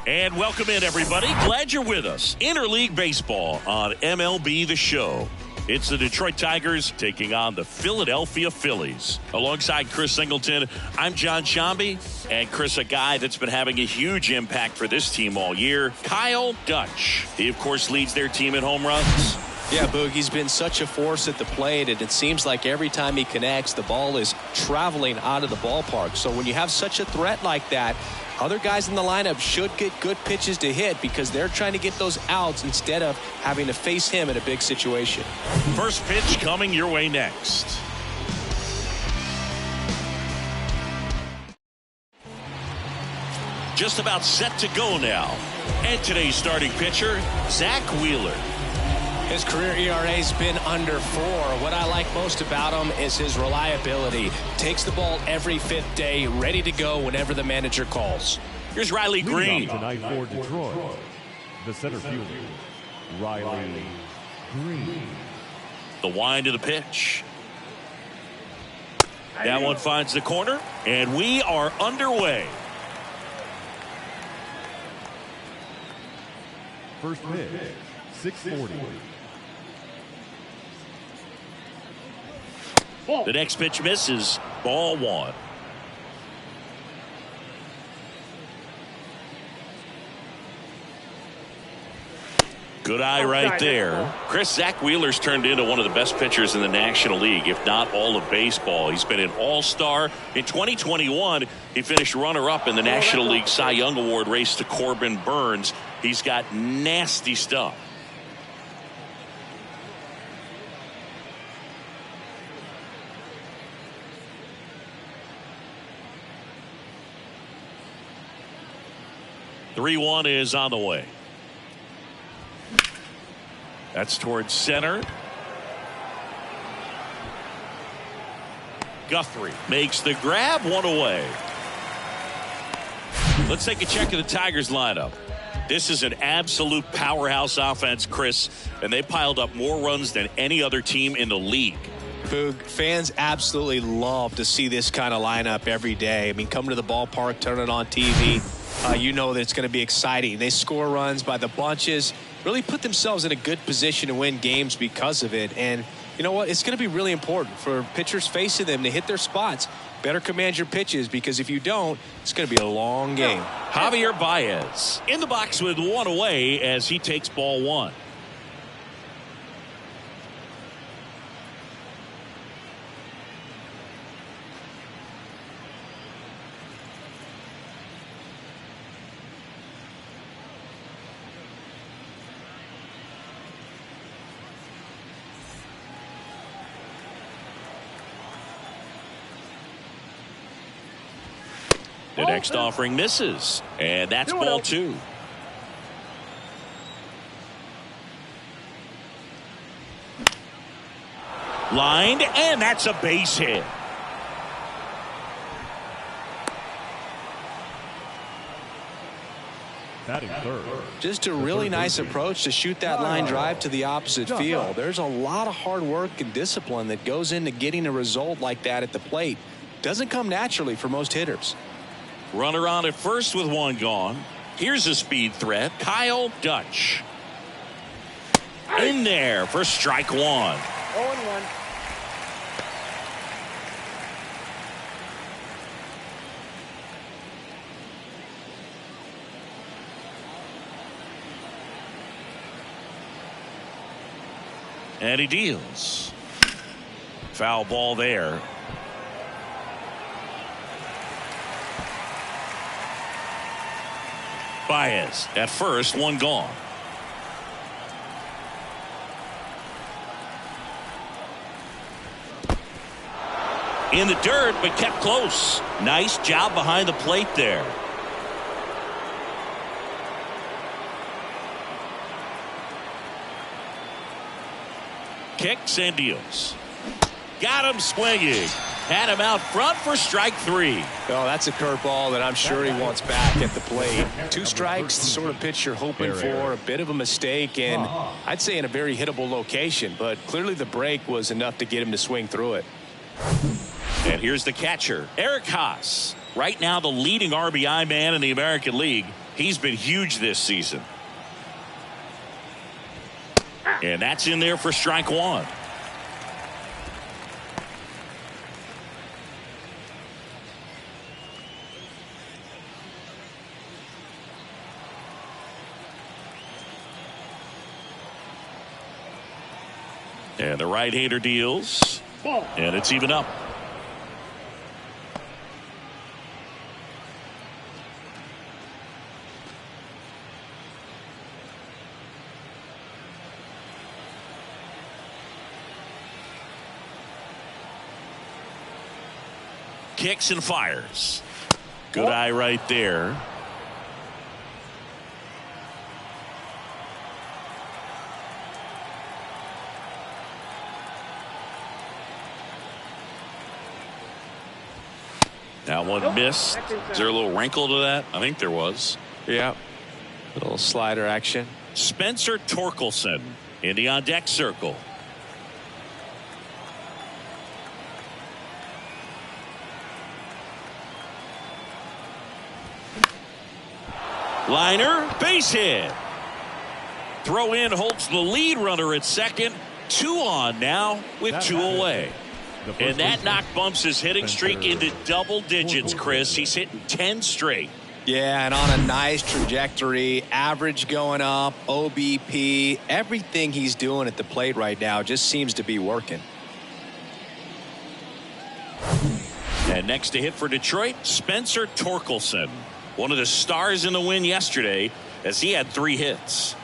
And welcome in, everybody. Glad you're with us. Interleague Baseball on MLB The Show. It's the Detroit Tigers taking on the Philadelphia Phillies. Alongside Chris Singleton, I'm John Shambi. And Chris, a guy that's been having a huge impact for this team all year, Kyle Dutch. He, of course, leads their team in home runs. Yeah, Boog, he's been such a force at the plate, and it seems like every time he connects, the ball is traveling out of the ballpark. So when you have such a threat like that, other guys in the lineup should get good pitches to hit because they're trying to get those outs instead of having to face him in a big situation. First pitch coming your way next. Just about set to go now. And today's starting pitcher, Zach Wheeler. His career ERA's been under 4. What I like most about him is his reliability. Takes the ball every 5th day, ready to go whenever the manager calls. Here's Riley Green. Tonight for Detroit, the center fielder, Riley Green. The wind of the pitch. That one finds the corner, and we are underway. First pitch, 640. The next pitch misses. Ball 1. Good eye right there. Chris, Zach Wheeler's turned into one of the best pitchers in the National League, if not all of baseball. He's been an all-star. In 2021, he finished runner-up in the National League Cy Young Award race to Corbin Burns. He's got nasty stuff. Three-one is on the way. That's towards center. Guthrie makes the grab, 1 away. Let's take a check of the Tigers lineup. This is an absolute powerhouse offense, Chris, and they piled up more runs than any other team in the league. Boog, fans absolutely love to see this kind of lineup every day. I mean, come to the ballpark, turn it on TV. You know that it's going to be exciting. They score runs by the bunches, really put themselves in a good position to win games because of it. And you know what? It's going to be really important for pitchers facing them to hit their spots. Better command your pitches, because if you don't, it's going to be a long game. Javier Baez in the box with 1 away as he takes ball 1. The next offering misses, and that's ball 2. Lined, and that's a base hit. Batting third. Just a really nice approach to shoot that line drive to the opposite field. There's a lot of hard work and discipline that goes into getting a result like that at the plate. Doesn't come naturally for most hitters. Runner on at first with 1 gone. Here's a speed threat, Kyle Dutch. In there for strike 1. 0-1. And he deals. Foul ball there. Baez at first, 1 gone. In the dirt, but kept close. Nice job behind the plate there. Kicks and deals. Got him swinging. Had him out front for strike 3. Oh, that's a curveball that I'm sure he wants back at the plate. 2 strikes, the sort of pitch you're hoping for. A bit of a mistake, and I'd say in a very hittable location. But clearly the break was enough to get him to swing through it. And here's the catcher, Eric Haas. Right now, the leading RBI man in the American League. He's been huge this season. And that's in there for strike one. And the right-hander deals. And it's even up. Kicks and fires. Good eye right there. That one missed. Is there a little wrinkle to that? I think there was. Yeah. Little slider action. Spencer Torkelson in the on-deck circle. Liner, base hit. Throw in holds the lead runner at second. 2 on now with 2 away. And that knock bumps his hitting streak into double digits, Chris. He's hitting 10 straight. Yeah, and on a nice trajectory. Average going up, OBP. Everything he's doing at the plate right now just seems to be working. And next to hit for Detroit, Spencer Torkelson. One of the stars in the win yesterday as he had 3 hits.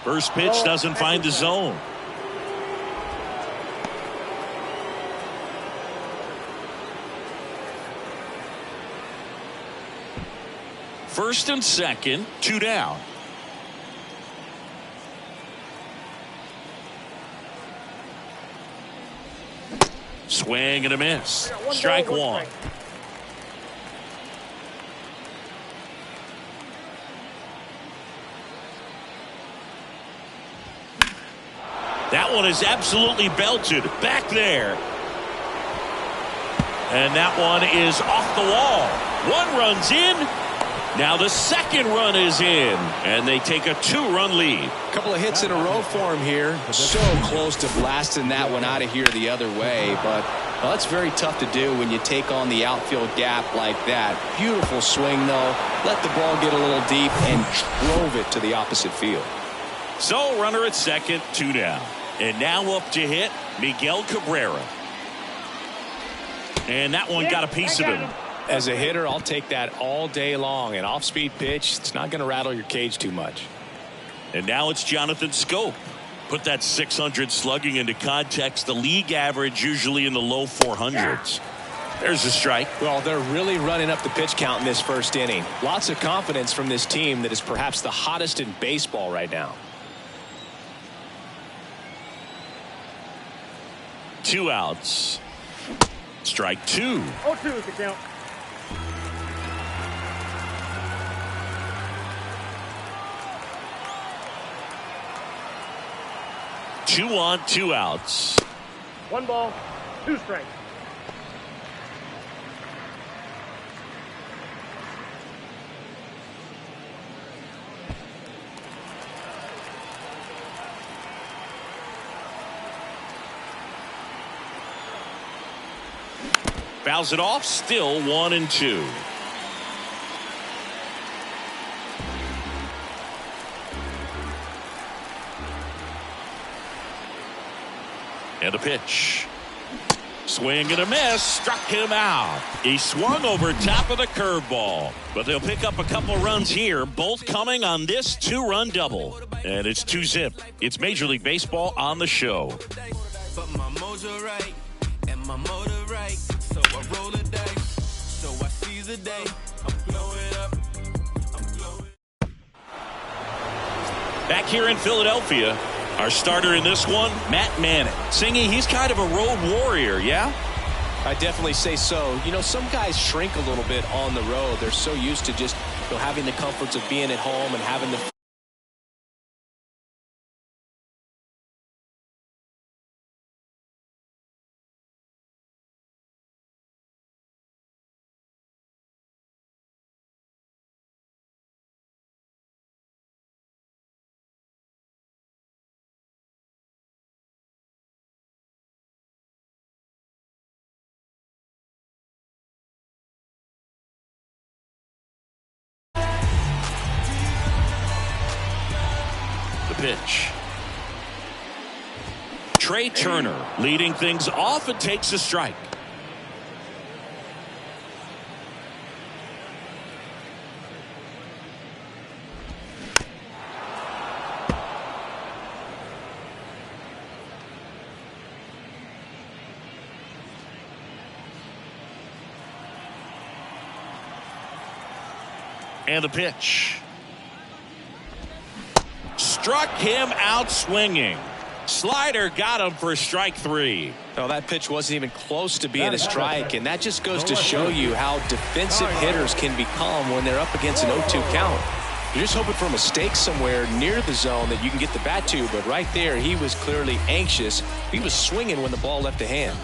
First pitch doesn't find the zone. First and second, 2 down. Swing and a miss. Strike one. That one is absolutely belted back there. And that one is off the wall. 1 run's in. Now the second run is in, and they take a 2-run lead. A couple of hits in a row for him here. So close to blasting that one out of here the other way, but well, that's very tough to do when you take on the outfield gap like that. Beautiful swing, though. Let the ball get a little deep and drove it to the opposite field. So runner at second, 2 down. And now up to hit Miguel Cabrera. And that one got a piece of him. As a hitter, I'll take that all day long. An off-speed pitch, it's not going to rattle your cage too much. And now it's Jonathan Scope. Put that 600 slugging into context. The league average usually in the low 400s. There's a strike. Well, they're really running up the pitch count in this first inning. Lots of confidence from this team that is perhaps the hottest in baseball right now. 2 outs. Strike 2. 0-2 is the count. Two on, 2 outs. 1 ball, 2 strikes. Fouls it off, still 1-2. And a pitch. Swing and a miss. Struck him out. He swung over top of the curveball. But they'll pick up a couple runs here, both coming on this 2-run double. And it's 2-zip. It's Major League Baseball on the show. But my mojo right and my motor right. So I roll the dice. So I seize the day. I'm blowing up. I'm blowing. Back here in Philadelphia, our starter in this one, Matt Manning. Singy, he's kind of a road warrior, yeah? I definitely say so. You know, some guys shrink a little bit on the road. They're so used to just, having the comforts of being at home and having the pitch. Trey Turner leading things off and takes a strike. And the pitch. Struck him out swinging. Slider got him for strike 3. Well, that pitch wasn't even close to being a strike, and that just goes to show you how defensive hitters can become when they're up against an 0-2 count. You're just hoping for a mistake somewhere near the zone that you can get the bat to, but right there he was clearly anxious. He was swinging when the ball left the hand.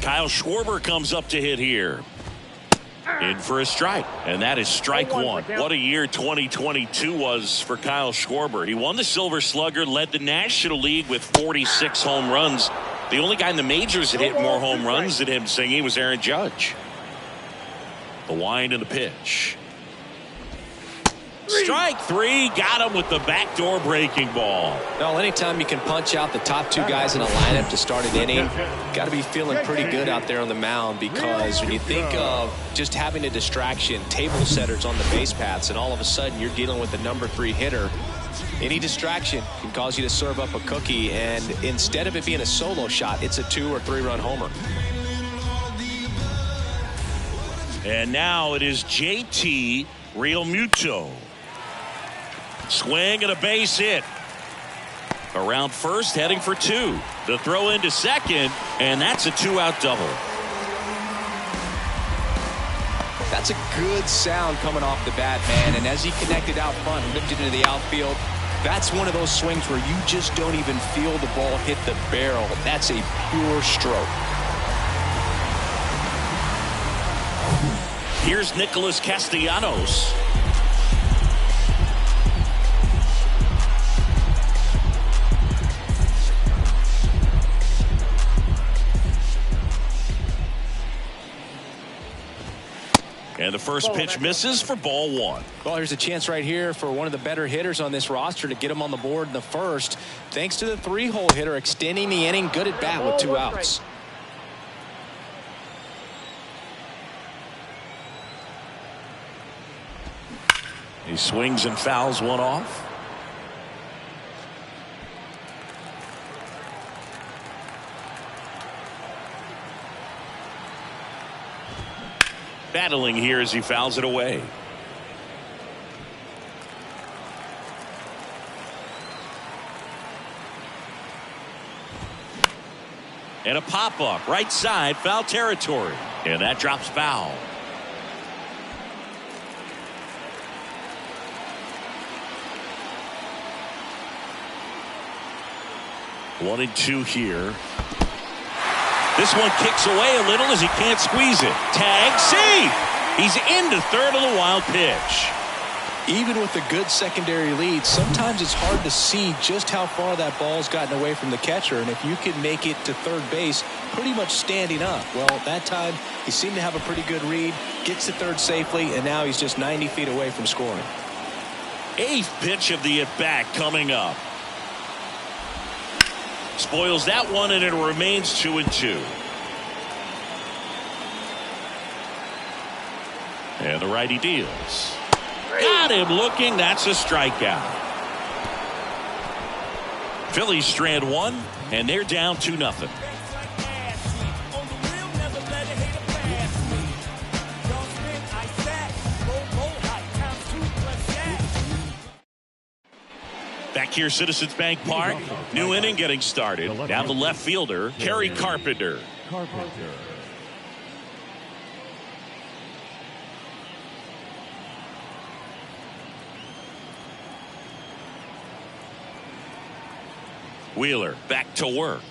Kyle Schwarber comes up to hit here. In for a strike, and that is strike 1. What a year 2022 was for Kyle Schwarber. He won the Silver Slugger, led the National League with 46 home runs. The only guy in the majors that hit more home runs than him singing was Aaron Judge. The wind and the pitch. Strike 3, got him with the backdoor breaking ball. Well, anytime you can punch out the top 2 guys in a lineup to start an inning, got to be feeling pretty good out there on the mound, because when you think of just having a distraction, table setters on the base paths, and all of a sudden you're dealing with the number 3 hitter, any distraction can cause you to serve up a cookie, and instead of it being a solo shot, it's a 2 or 3 run homer. And now it is JT Realmuto. Swing and a base hit. Around first, heading for 2. The throw into second, and that's a 2-out double. That's a good sound coming off the bat, man. And as he connected out front and lifted into the outfield, that's one of those swings where you just don't even feel the ball hit the barrel. That's a pure stroke. Here's Nicholas Castellanos. And the first pitch misses for ball 1. Well, here's a chance right here for one of the better hitters on this roster to get him on the board in the first, thanks to the 3-hole hitter extending the inning. Good at bat with 2 outs. He swings and fouls one off. Battling here as he fouls it away. And a pop-up right side, foul territory, and that drops foul. One and 2 here. This one kicks away a little as he can't squeeze it. Tag, see! He's into third on the wild pitch. Even with a good secondary lead, sometimes it's hard to see just how far that ball's gotten away from the catcher. And if you can make it to third base pretty much standing up, well, that time he seemed to have a pretty good read, gets to third safely, and now he's just 90 feet away from scoring. 8th pitch of the at-bat coming up. Spoils that one, and it remains 2 and 2. And the righty deals. Got him looking. That's a strikeout. Phillies strand 1, and they're down 2-0. Back here, Citizens Bank Park. New inning getting started. Now the left fielder, Kerry Carpenter. Wheeler back to work.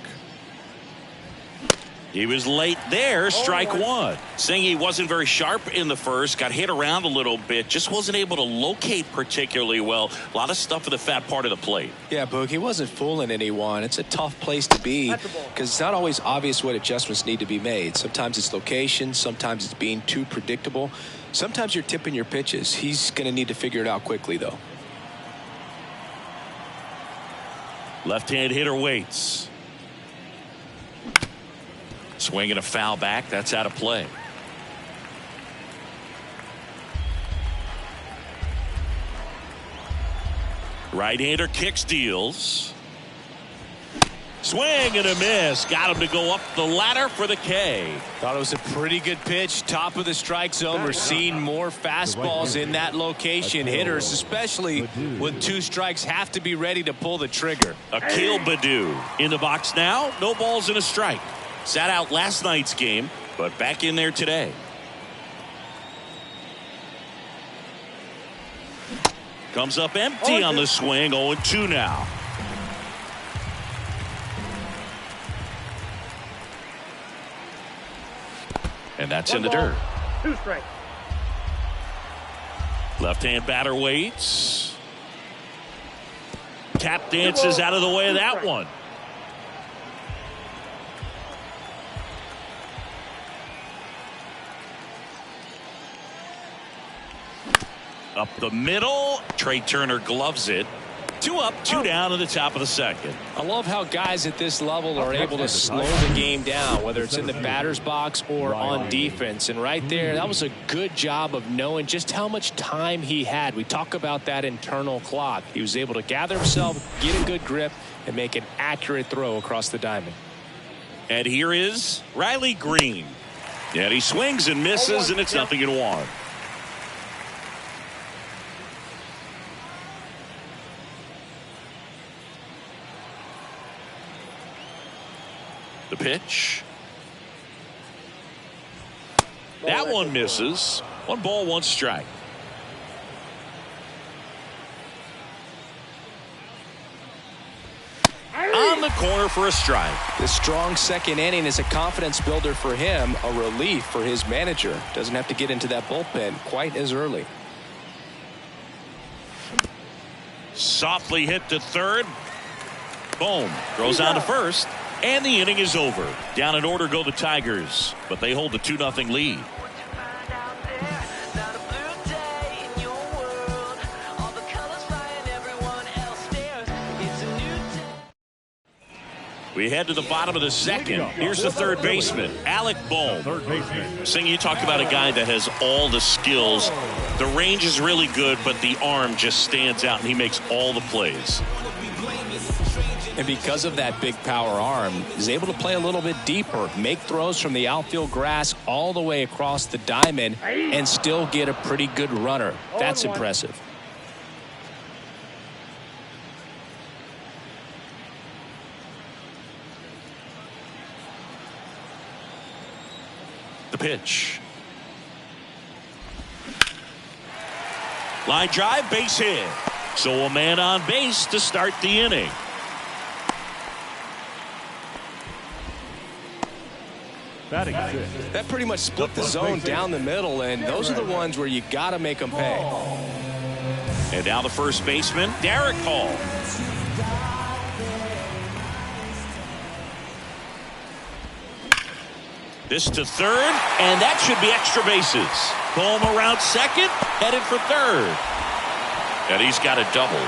He was late there, strike one. Saying he wasn't very sharp in the first, got hit around a little bit, just wasn't able to locate particularly well. A lot of stuff for the fat part of the plate. Yeah, Boog, he wasn't fooling anyone. It's a tough place to be because it's not always obvious what adjustments need to be made. Sometimes it's location, sometimes it's being too predictable. Sometimes you're tipping your pitches. He's going to need to figure it out quickly, though. Left-hand hitter waits. Swing and a foul back. That's out of play. Right-hander kicks, deals. Swing and a miss. Got him to go up the ladder for the K. Thought it was a pretty good pitch. Top of the strike zone. We're seeing more fastballs in that location. Hitters, especially when 2 strikes, have to be ready to pull the trigger. Akil Baddoo in the box now. No balls and a strike. Sat out last night's game, but back in there today. Comes up empty on the swing. 0-2 now. And that's in the dirt. 2 strikes. Left-hand batter waits. Tap dances out of the way of that one. Up the middle. Trey Turner gloves it. 2 up, 2 down in the top of the second. I love how guys at this level are able to slow the game down, whether it's in the batter's box or on defense. And right there, that was a good job of knowing just how much time he had. We talk about that internal clock. He was able to gather himself, get a good grip, and make an accurate throw across the diamond. And here is Riley Green. And he swings and misses, and it's 0-1. The pitch. That one misses. 1 ball, 1 strike. On the corner for a strike. This strong second inning is a confidence builder for him, a relief for his manager. Doesn't have to get into that bullpen quite as early. Softly hit to third. Boom. Throws on to first. And the inning is over. Down in order go the Tigers, but they hold the 2-0 lead. We head to the bottom of the second. Here's the third baseman, Alec Bohm. Sing, you talk about a guy that has all the skills. The range is really good, but the arm just stands out, and he makes all the plays. And because of that big power arm, he's able to play a little bit deeper, make throws from the outfield grass all the way across the diamond, and still get a pretty good runner. That's impressive. The pitch. Line drive, base hit. So a man on base to start the inning. That pretty much split the zone down the middle, and those are the ones where you got to make them pay. And now the first baseman, Derek Hall. This to third, and that should be extra bases. Bohm around second, headed for third. And he's got a double.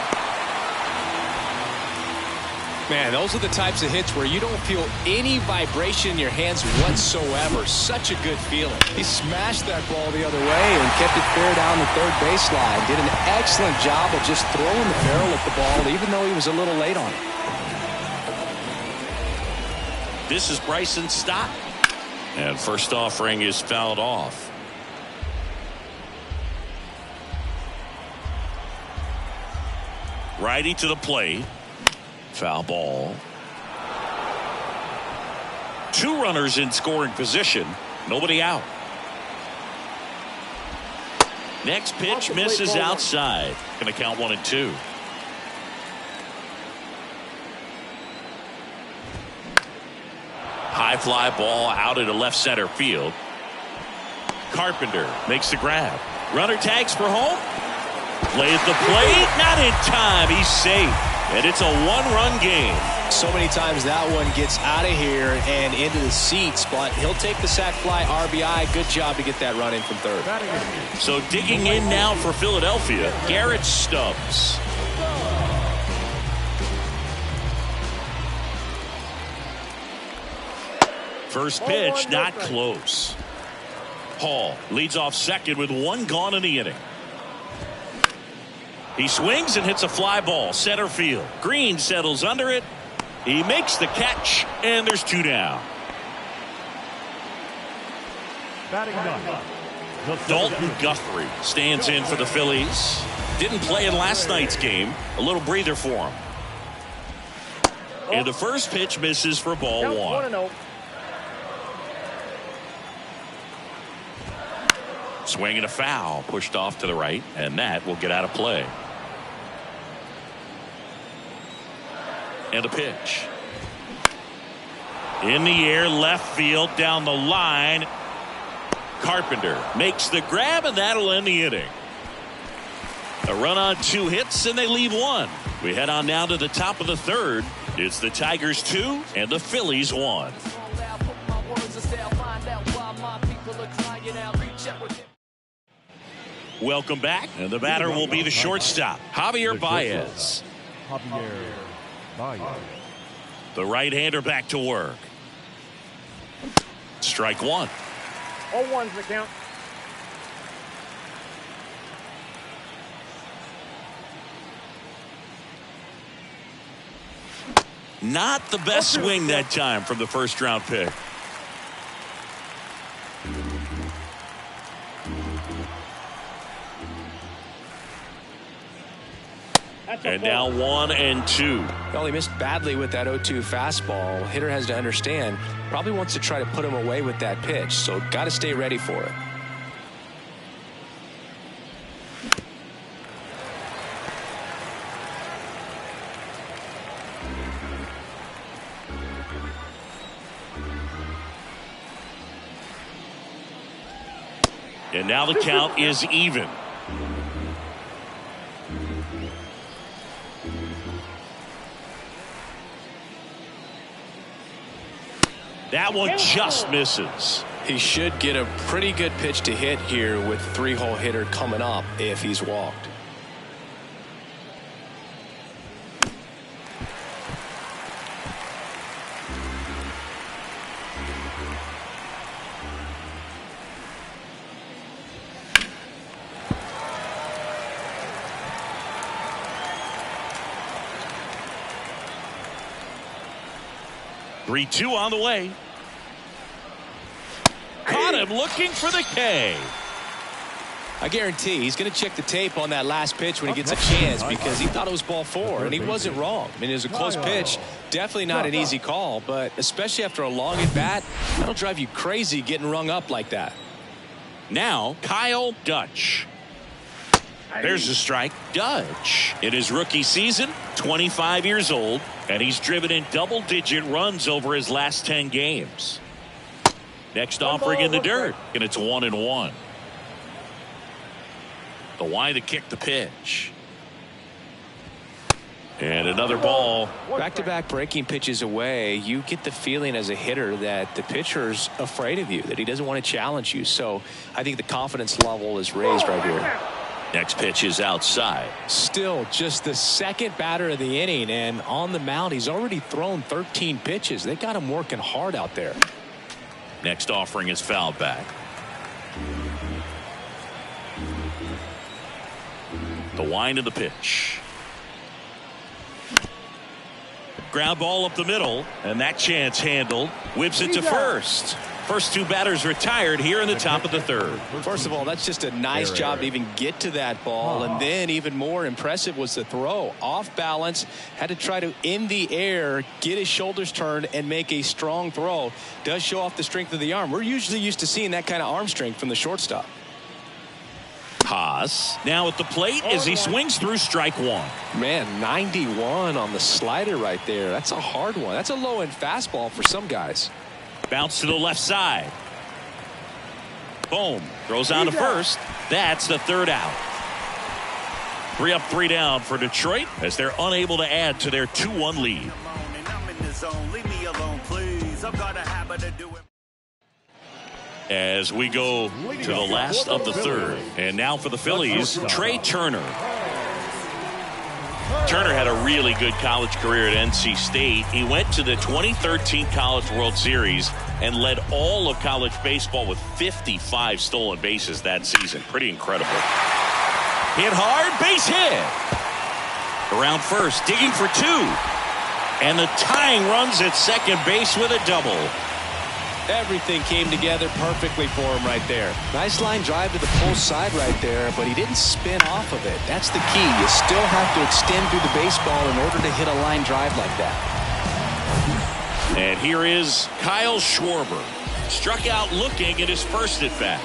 Man, those are the types of hits where you don't feel any vibration in your hands whatsoever. Such a good feeling. He smashed that ball the other way and kept it fair down the third baseline. Did an excellent job of just throwing the barrel at the ball, even though he was a little late on it. This is Bryson Stott. And first offering is fouled off. Righty to the plate. Foul ball. 2 runners in scoring position. Nobody out. Next pitch misses outside. Going to count 1-2. High High fly ball out into left center field. Carpenter makes the grab. Runner tags for home. Play at the plate. Not in time. He's safe. And it's a one-run game. So many times that one gets out of here and into the seats, but he'll take the sac fly, RBI. Good job to get that run in from third. So digging in now for Philadelphia, Garrett Stubbs. First pitch, not close. Hall leads off second with one gone in the inning. He swings and hits a fly ball center field. Green settles under it. He makes the catch, and there's two down. Batting ninth, Dalton Guthrie stands in for the Phillies. Didn't play in last night's game. A little breather for him. And the first pitch misses for ball Count one. 1-0. Swing and a foul, pushed off to the right, and that will get out of play. And a pitch. In the air, left field, down the line. Carpenter makes the grab, and that'll end the inning. A run on 2 hits, and they leave 1. We head on now to the top of the third. It's the Tigers 2 and the Phillies 1. Welcome back, and the batter will be the shortstop, Javier Baez. Javier Baez. The right-hander back to work. Strike one. 0-1's the count. Not the best swing that time from the first-round pick. And now 1-2. Well, he missed badly with that 0-2 fastball. Hitter has to understand, probably wants to try to put him away with that pitch, so got to stay ready for it. And now the count is even. That one just misses. He should get a pretty good pitch to hit here with 3-hole hitter coming up if he's walked. Three-two on the way. Caught him looking for the K. I guarantee he's going to check the tape on that last pitch when he gets a chance, because he thought it was ball 4, and he wasn't wrong. I mean, it was a close pitch. Definitely not an easy call, but especially after a long at bat, that'll drive you crazy getting rung up like that. Now, Kyle Dutch. There's a strike. Dutch, in his rookie season, 25 years old, and he's driven in double-digit runs over his last 10 games. Next offering in the dirt, and it's 1-1. The wide to kick the pitch. And another ball. Back-to-back breaking pitches away, you get the feeling as a hitter that the pitcher's afraid of you, that he doesn't want to challenge you. So I think the confidence level is raised right here. Next pitch is outside. Still just the second batter of the inning, and on the mound he's already thrown 13 pitches. They got him working hard out there. Next offering is fouled back. The wind of the pitch. Ground ball up the middle, and that chance handled. Whips it to first. First 2 batters retired here in the top of the third. First of all, that's just a nice job to even get to that ball, and then even more impressive was the throw. Off balance, had to try to, in the air, get his shoulders turned and make a strong throw. Does show off the strength of the arm. We're usually used to seeing that kind of arm strength from the shortstop. Haas now at the plate as he swings through strike one. Man, 91 on the slider right there. That's a hard one. That's a low-end fastball for some guys. Bounce to the left side. Boom. Throws on to first. That's the third out. 3 up, 3 down for Detroit as they're unable to add to their 2-1 lead. As we go to the last of the third. And now for the Phillies, Trey Turner. Turner had a really good college career at NC State. He went to the 2013 College World Series and led all of college baseball with 55 stolen bases that season. Pretty incredible. Hit hard, base hit. Around first, digging for 2. And the tying runs at second base with a double. Everything came together perfectly for him right there. Nice line drive to the pull side right there, but he didn't spin off of it. That's the key. You still have to extend through the baseball in order to hit a line drive like that. And here is Kyle Schwarber. Struck out looking at his first at bat.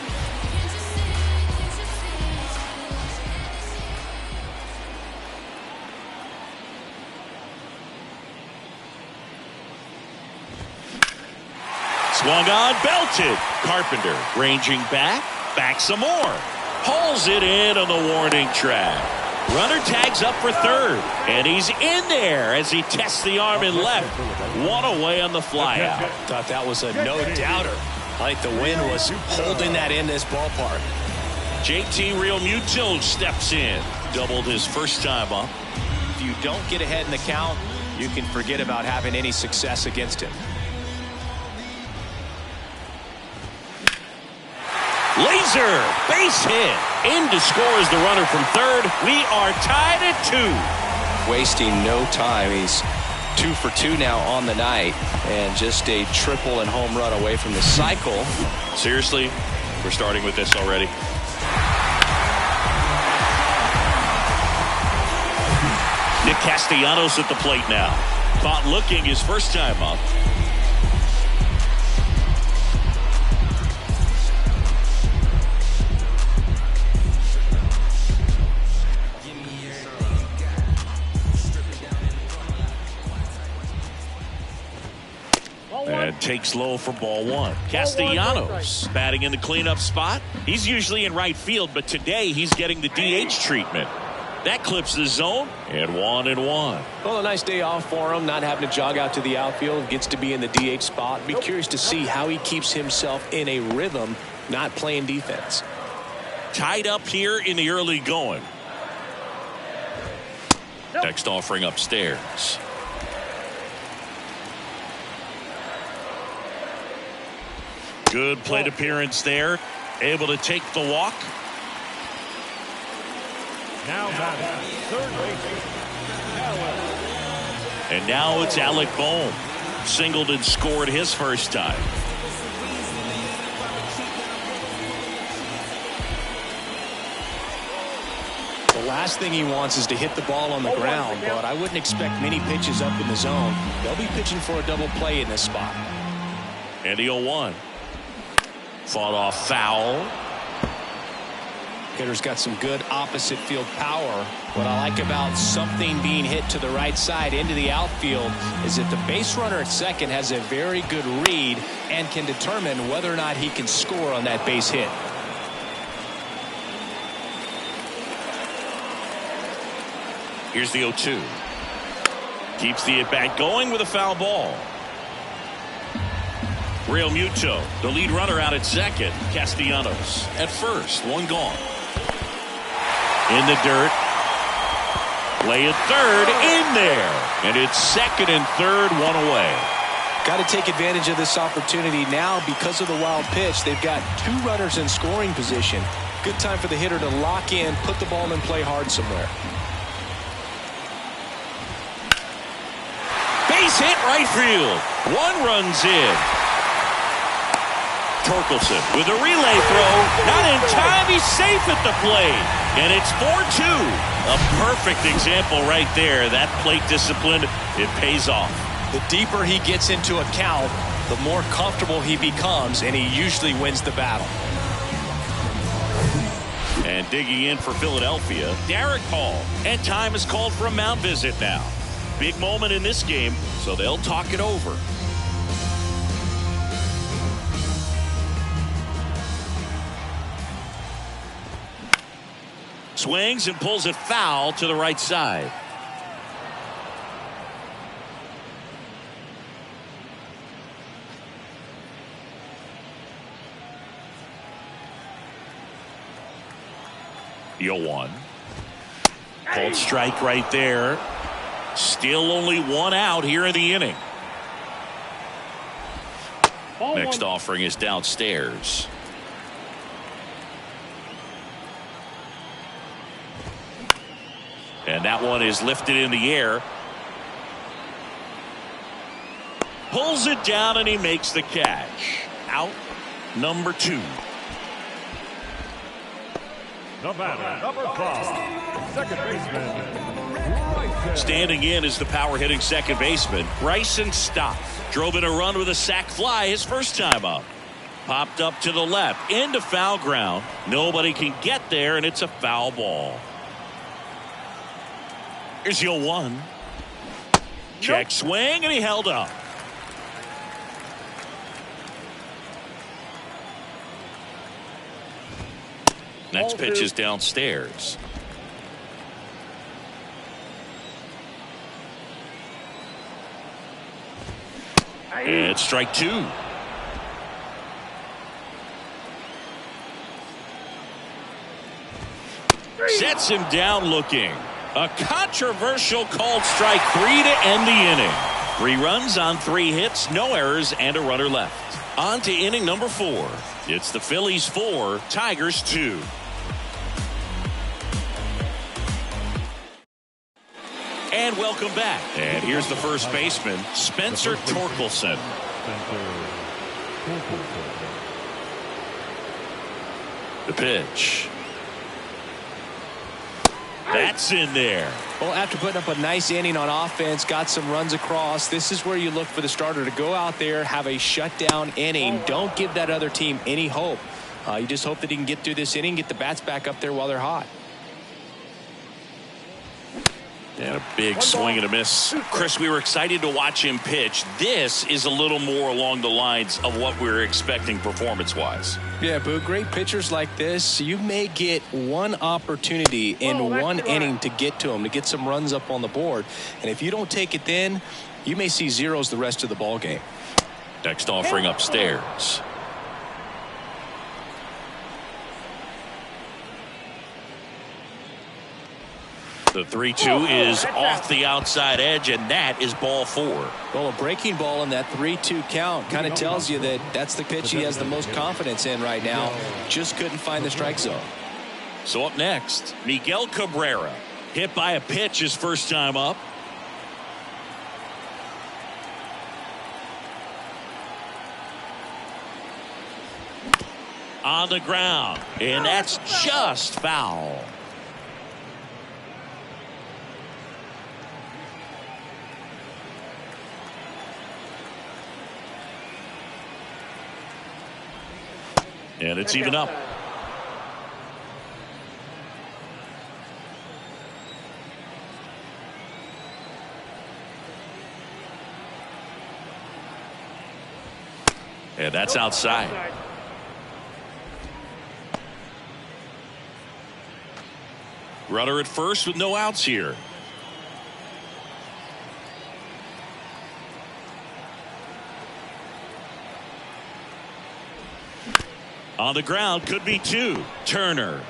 Swung on, belted. Carpenter ranging back some more. Pulls it in on the warning track. Runner tags up for third, and he's in there as he tests the arm in left. 1 away on the flyout. Thought that was a no-doubter. I think the wind was holding that in this ballpark. JT Realmuto steps in. Doubled his first time up. If you don't get ahead in the count, you can forget about having any success against him. Laser, base hit. In to score is the runner from third. We are tied at 2. Wasting no time. He's 2 for 2 now on the night, and just a triple and home run away from the cycle. Seriously, we're starting with this already. Nick Castellanos at the plate now. Caught looking his first time up. And takes low for ball 1. Castellanos batting in the cleanup spot. He's usually in right field, but today he's getting the DH treatment. That clips the zone, and 1-1. Well, a nice day off for him, not having to jog out to the outfield. Gets to be in the DH spot. Be curious to see how he keeps himself in a rhythm, not playing defense. Tied up here in the early going. Next offering upstairs. Good plate appearance there. Able to take the walk. Now batting, third baseman, And now it's Alec Bohm. Singled and scored his first time. The last thing he wants is to hit the ball on the ground, but I wouldn't expect many pitches up in the zone. They'll be pitching for a double play in this spot. And the 0-1. Fought off foul. Hitter's got some good opposite field power. What I like about something being hit to the right side into the outfield is that the base runner at second has a very good read and can determine whether or not he can score on that base hit. Here's the 0-2. Keeps the at-bat going with a foul ball. Realmuto, the lead runner, out at second. Castellanos at first. 1 gone. In the dirt. Play at third. In there. And it's second and third. 1 away. Got to take advantage of this opportunity now because of the wild pitch. They've got 2 runners in scoring position. Good time for the hitter to lock in, put the ball in play hard somewhere. Base hit right field. 1 runs in. Torkelson with a relay throw. Not in time. He's safe at the plate. And it's 4-2. A perfect example right there. That plate discipline, it pays off. The deeper he gets into a count, the more comfortable he becomes, and he usually wins the battle. And digging in for Philadelphia, Derek Hall. And time is called for a mound visit now. Big moment in this game, so they'll talk it over. swings and pulls it foul to the right side. The 0-1. Called strike right there. Still only one out here in the inning. Next offering is downstairs. And that one is lifted in the air. Pulls it down and he makes the catch. Out number 2. The batter, number 5, second baseman, Standing in is the power-hitting second baseman, Bryson Stott. Drove in a run with a sac fly his first time up. Popped up to the left, into foul ground. Nobody can get there, and it's a foul ball. Here's the 0-1. Check swing, and he held up. Next pitch is downstairs. And strike 2. Sets him down looking. A controversial called strike 3 to end the inning. 3 runs on 3 hits, no errors, and a runner left. On to inning number 4. It's the Phillies 4, Tigers 2. And welcome back. And here's the first baseman, Spencer Torkelson. The pitch. That's in there. Well, after putting up a nice inning on offense, got some runs across, this is where you look for the starter to go out there, have a shutdown inning. Don't give that other team any hope. You just hope that he can get through this inning, get the bats back up there while they're hot. And a big swing and a miss. Chris, we were excited to watch him pitch. This is a little more along the lines of what we were expecting performance-wise. Yeah, but great pitchers like this, you may get one opportunity in one inning to get to them, to get some runs up on the board. And if you don't take it then, you may see zeros the rest of the ball game. Next offering upstairs. The 3-2 is off the outside edge, and that is ball 4. Well, a breaking ball in that 3-2 count kind of tells you that that's the pitch he has the most confidence in right now. Just couldn't find the strike zone. So up next, Miguel Cabrera. Hit by a pitch his first time up. On the ground, and that's just foul. And it's even up. And that's outside. Runner at first with no outs here. On the ground, could be 2. Turner.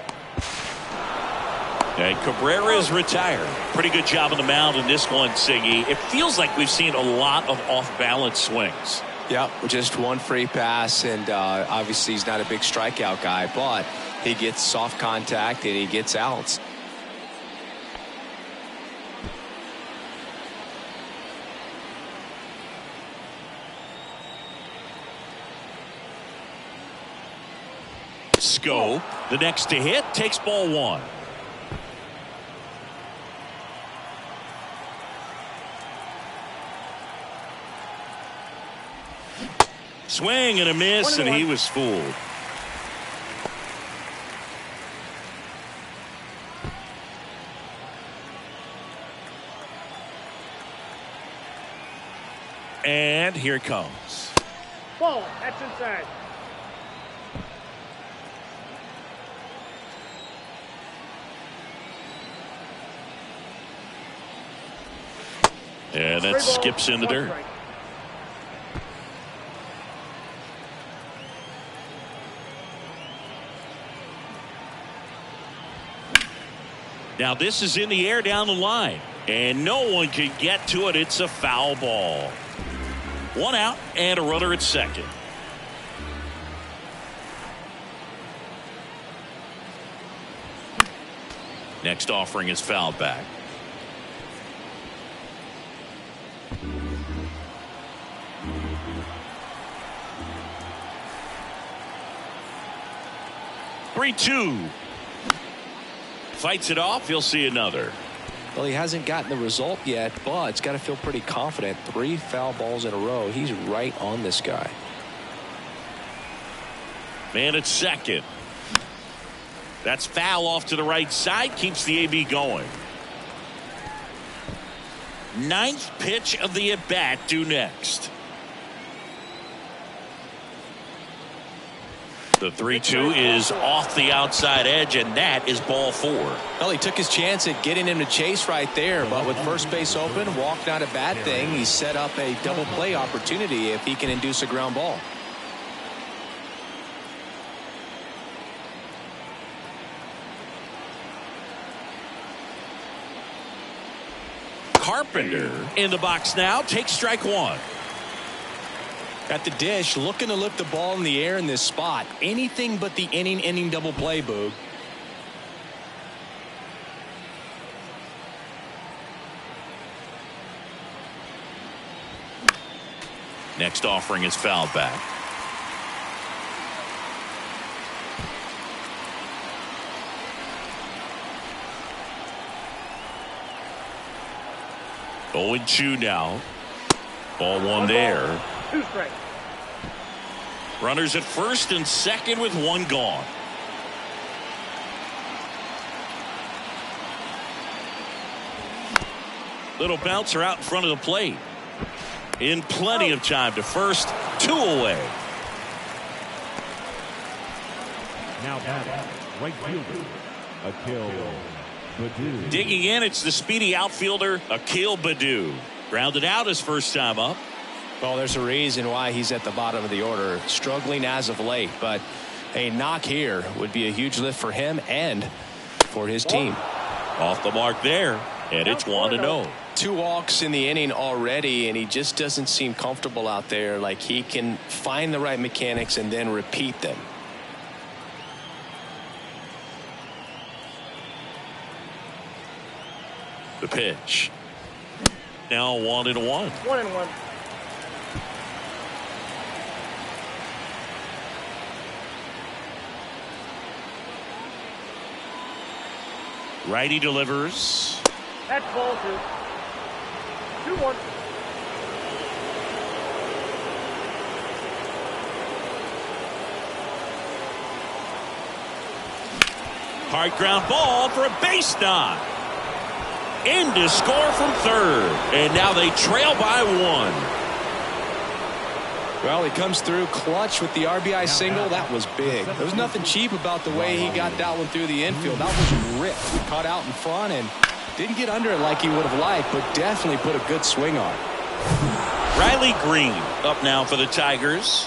And Cabrera is retired. Pretty good job on the mound in this one, Siggy. It feels like we've seen a lot of off-balance swings. Yeah, just one free pass, and obviously he's not a big strikeout guy, but he gets soft contact and he gets outs. Scope, the next to hit, takes ball 1. Swing and a miss, and he was fooled. And here it comes. Ball, that's inside. And that skips in the dirt. Now this is in the air down the line, and no one can get to it. It's a foul ball. 1 out and a runner at second. Next offering is fouled back. Three-two. Fights it off. He'll see another. Well, he hasn't gotten the result yet, but it's got to feel pretty confident. 3 foul balls in a row. He's right on this guy. Man at second. That's foul off to the right side. Keeps the AB going. 9th pitch of the at-bat due next. The 3-2 is off the outside edge, and that is ball 4. Well, he took his chance at getting him to chase right there, but with first base open, walk not a bad thing. He set up a double play opportunity if he can induce a ground ball. Carpenter in the box now. Takes strike 1. At the dish, looking to lift the ball in the air in this spot. Anything but the inning double play, Boog. Next offering is fouled back. Oh, and 2 now. Ball 1 there. 2 strikes. Runners at first and second with 1 gone. Little bouncer out in front of the plate. In plenty of time to first. 2 away. Now batting, right fielder, Akil Baddoo. Digging in, it's the speedy outfielder Akil Baddoo. Grounded out his first time up. Well, there's a reason why he's at the bottom of the order. Struggling as of late, but a knock here would be a huge lift for him and for his team. Off the mark there, and it's 1-0. 2 walks in the inning already, and he just doesn't seem comfortable out there. Like he can find the right mechanics and then repeat them. The pitch. Now 1-1. 1-1. Righty delivers. That's ball 2. 2-1. Hard ground ball for a base knock. In to score from third. And now they trail by 1. Well, he comes through clutch with the RBI single. That was big. There was nothing cheap about the way he got that one through the infield. That was ripped. He caught out in front and didn't get under it like he would have liked, but definitely put a good swing on it. Riley Green up now for the Tigers.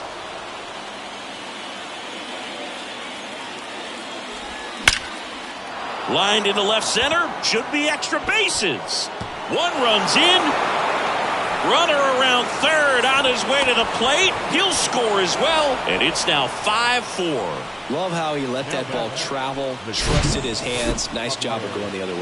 Lined into left center. Should be extra bases. 1 runs in. Runner around third on his way to the plate. He'll score as well. And it's now 5-4. Love how he let that ball travel, trusted his hands. Nice job of going the other way.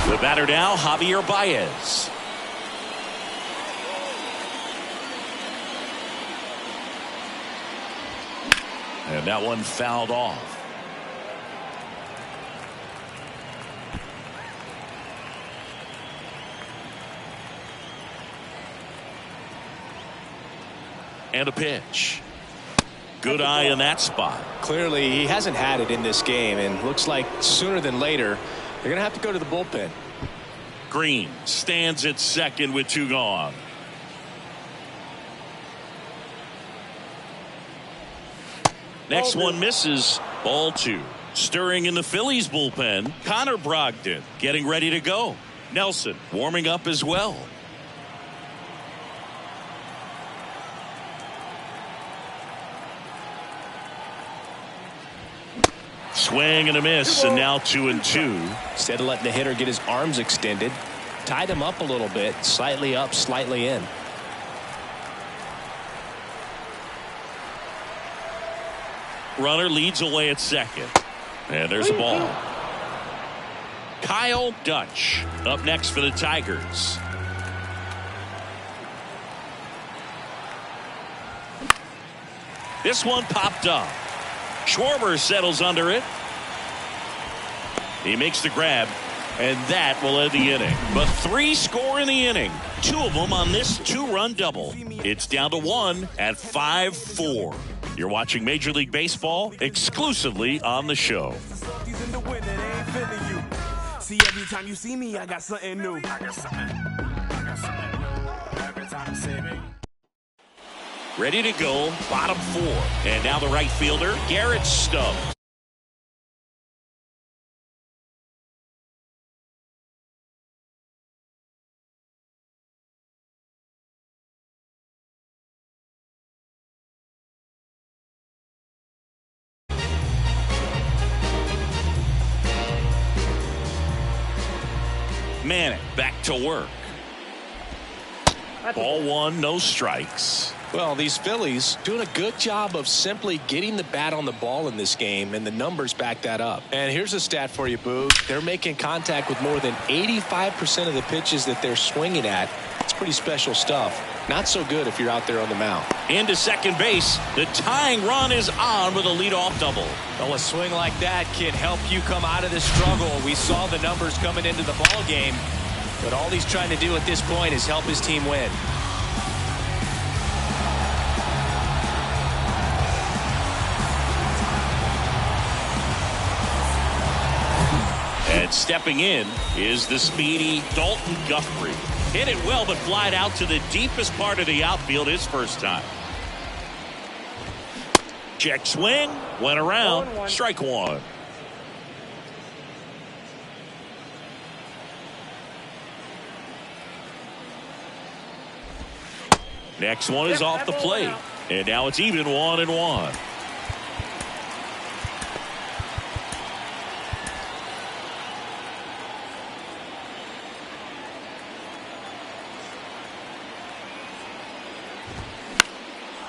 The batter now, Javier Baez. And that one fouled off. And a pitch. Good eye in that spot. Clearly, he hasn't had it in this game, and looks like sooner than later, they're going to have to go to the bullpen. Green stands at second with 2 gone. Next one misses. Ball 2. Stirring in the Phillies bullpen, Connor Brogdon getting ready to go. Nelson warming up as well. Swing and a miss, and now 2-2. Instead of letting the hitter get his arms extended, tied him up a little bit, slightly up, slightly in. Runner leads away at second. And there's a ball. Kyle Dutch up next for the Tigers. This one popped up. Schwarber settles under it. He makes the grab, and that will end the inning. But 3 score in the inning. 2 of them on this 2-run double. It's down to 1 at 5-4. You're watching Major League Baseball exclusively on the show. See, every time you see me, I got something new. I got something new every time you see me. Ready to go, bottom 4. And now the right fielder, Garrett Stubbs. Manning back to work. Ball 1, no strikes. Well, these Phillies doing a good job of simply getting the bat on the ball in this game, and the numbers back that up. And here's a stat for you, Boog. They're making contact with more than 85% of the pitches that they're swinging at. It's pretty special stuff. Not so good if you're out there on the mound. Into second base. The tying run is on with a leadoff double. Well, a swing like that can help you come out of this struggle. We saw the numbers coming into the ball game, but all he's trying to do at this point is help his team win. And stepping in is the speedy Dalton Guthrie. Hit it well, but flied out to the deepest part of the outfield his first time. Check swing, went around, strike 1. Next one is off the plate. And now it's even 1-1.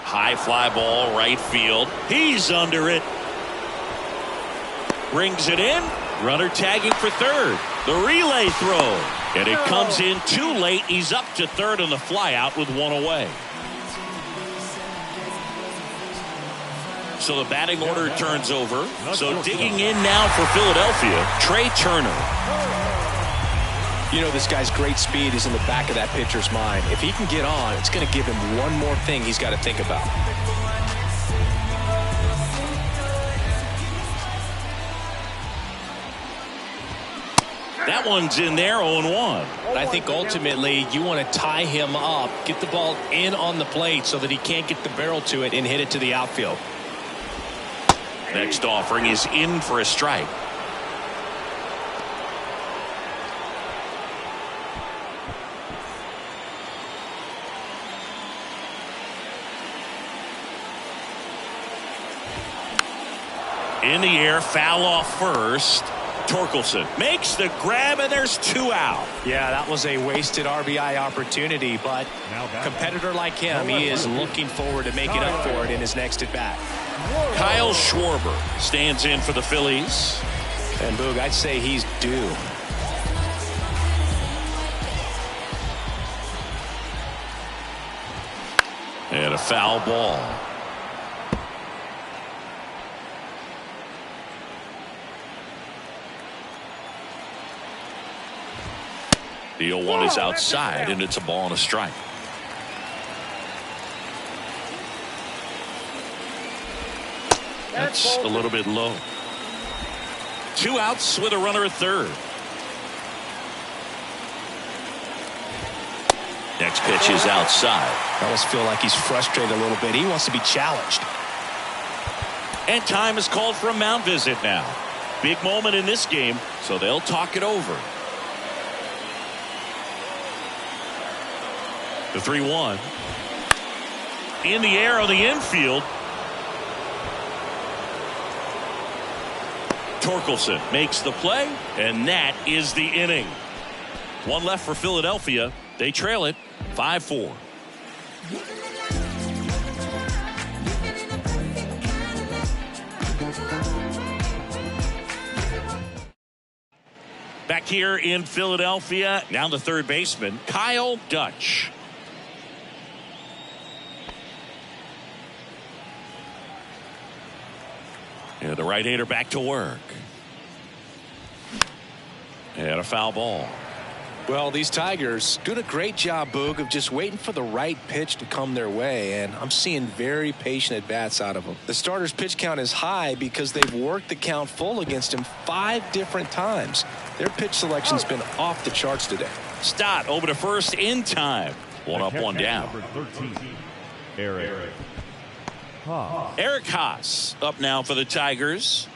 High fly ball, right field. He's under it. Brings it in. Runner tagging for third. The relay throw. And it comes in too late. He's up to third on the fly out with 1 away. So the batting order turns over. So digging in now for Philadelphia, Trey Turner. You know, this guy's great speed is in the back of that pitcher's mind. If he can get on, it's going to give him one more thing he's got to think about. That one's in there, 0-1. I think ultimately you want to tie him up, get the ball in on the plate so that he can't get the barrel to it and hit it to the outfield. Next offering is in for a strike. In the air, foul off first. Torkelson makes the grab, and there's 2 out. Yeah, that was a wasted RBI opportunity, but a competitor like him, he is looking forward to making up for it in his next at-bat. Kyle Schwarber stands in for the Phillies. And Boog, I'd say he's due. And a foul ball. The 0-1 is outside, and it's a ball and a strike. That's a little bit low. 2 outs with a runner at third. Next pitch is outside. I almost feel like he's frustrated a little bit. He wants to be challenged. And time is called for a mound visit now. Big moment in this game, so they'll talk it over. The 3-1. In the air on the infield. Torkelson makes the play, and that is the inning. One left for Philadelphia. They trail it 5-4. Back here in Philadelphia, now the third baseman, Kyle Dutch. And the right-hander back to work. And a foul ball. Well, these Tigers doing a great job, Boog, of just waiting for the right pitch to come their way, and I'm seeing very patient at-bats out of them. The starter's pitch count is high because they've worked the count full against him 5 different times. Their pitch selection's been off the charts today. Stott over to first in time. One up, one down. Number 13, Eric Haas. Eric Haas up now for the Tigers.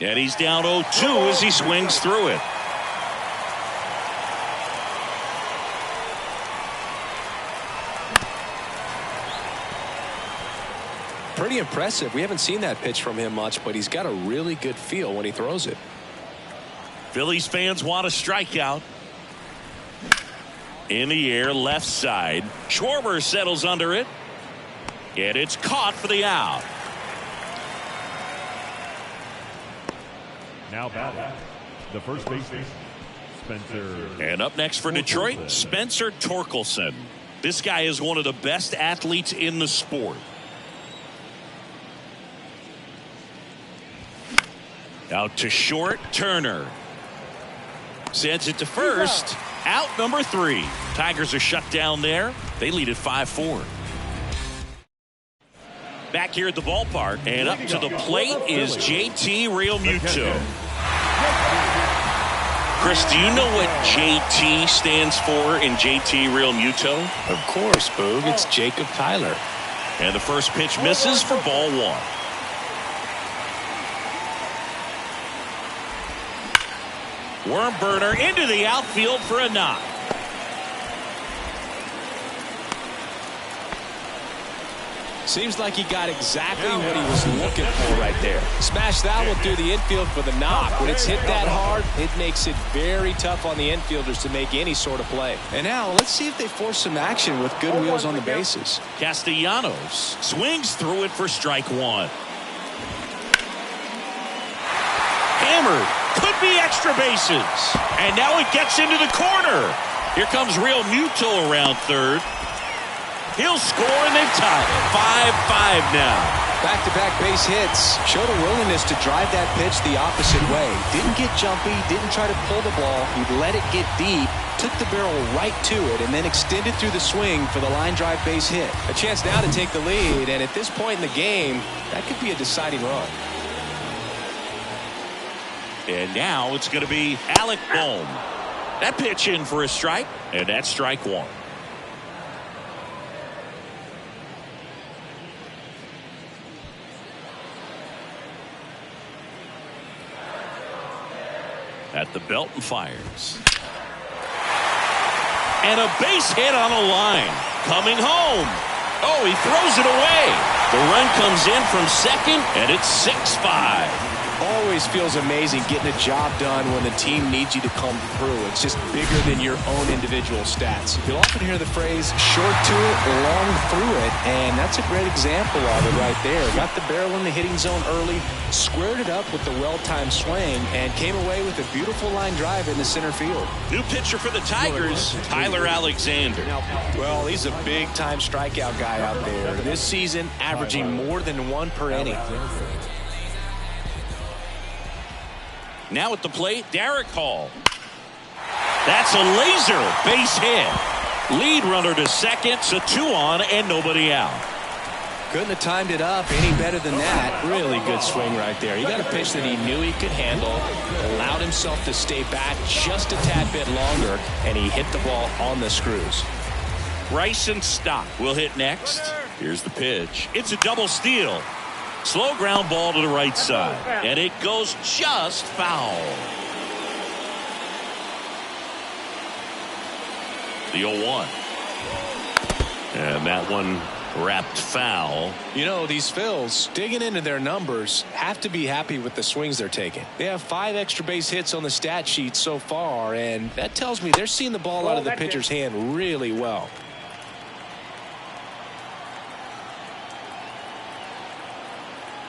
And he's down 0-2 as he swings through it. Pretty impressive. We haven't seen that pitch from him much, but he's got a really good feel when he throws it. Phillies fans want a strikeout. In the air, left side. Schwarber settles under it. And it's caught for the out. Now batting, the first baseman, Spencer. And up next for Detroit, Spencer Torkelson. This guy is one of the best athletes in the sport. Out to short, Turner. Sends it to first. Out number 3. Tigers are shut down there. They lead at 5-4. Back here at the ballpark, and up to the plate is JT Realmuto. Chris, do you know what JT stands for in JT Realmuto? Of course, Boog. It's Jacob Tyler. And the first pitch misses for ball 1. Worm burner into the outfield for a knock. Seems like he got exactly what he was looking for right there. Smash that one through the infield for the knock. When it's hit that hard, it makes it very tough on the infielders to make any sort of play. And now let's see if they force some action with good wheels on the bases. Castellanos swings through it for strike 1. Hammered. Could be extra bases. And now it gets into the corner. Here comes Realmuto around third. He'll score, and they've tied it. 5-5 now. Back-to-back base hits. Showed a willingness to drive that pitch the opposite way. Didn't get jumpy, didn't try to pull the ball. He let it get deep, took the barrel right to it, and then extended through the swing for the line drive base hit. A chance now to take the lead, and at this point in the game, that could be a deciding run. And now it's going to be Alec Bohm. That pitch in for a strike, and that's strike 1. At the belt and fires. And a base hit on a line. Coming home. Oh, he throws it away. The run comes in from second, and it's 6-5. Always feels amazing getting a job done when the team needs you to come through. It's just bigger than your own individual stats. You'll often hear the phrase, short to it, long through it, and that's a great example of it right there. Got the barrel in the hitting zone early, squared it up with the well-timed swing, and came away with a beautiful line drive in the center field. New pitcher for the Tigers, Tyler Alexander. Well, he's a big-time strikeout guy out there. This season, averaging more than 1 per inning. Now at the plate, Derek Hall. That's a laser base hit. Lead runner to second, so 2 on and nobody out. Couldn't have timed it up any better than that. Really good swing right there. He got a pitch that he knew he could handle, allowed himself to stay back just a tad bit longer, and he hit the ball on the screws. Bryson Stock will hit next. Here's the pitch. It's a double steal. Slow ground ball to the right side, and it goes just foul. The 0-1. And that one wrapped foul. You know, these Phils digging into their numbers have to be happy with the swings they're taking. They have 5 extra base hits on the stat sheet so far, and that tells me they're seeing the ball out of the pitcher's hand really well.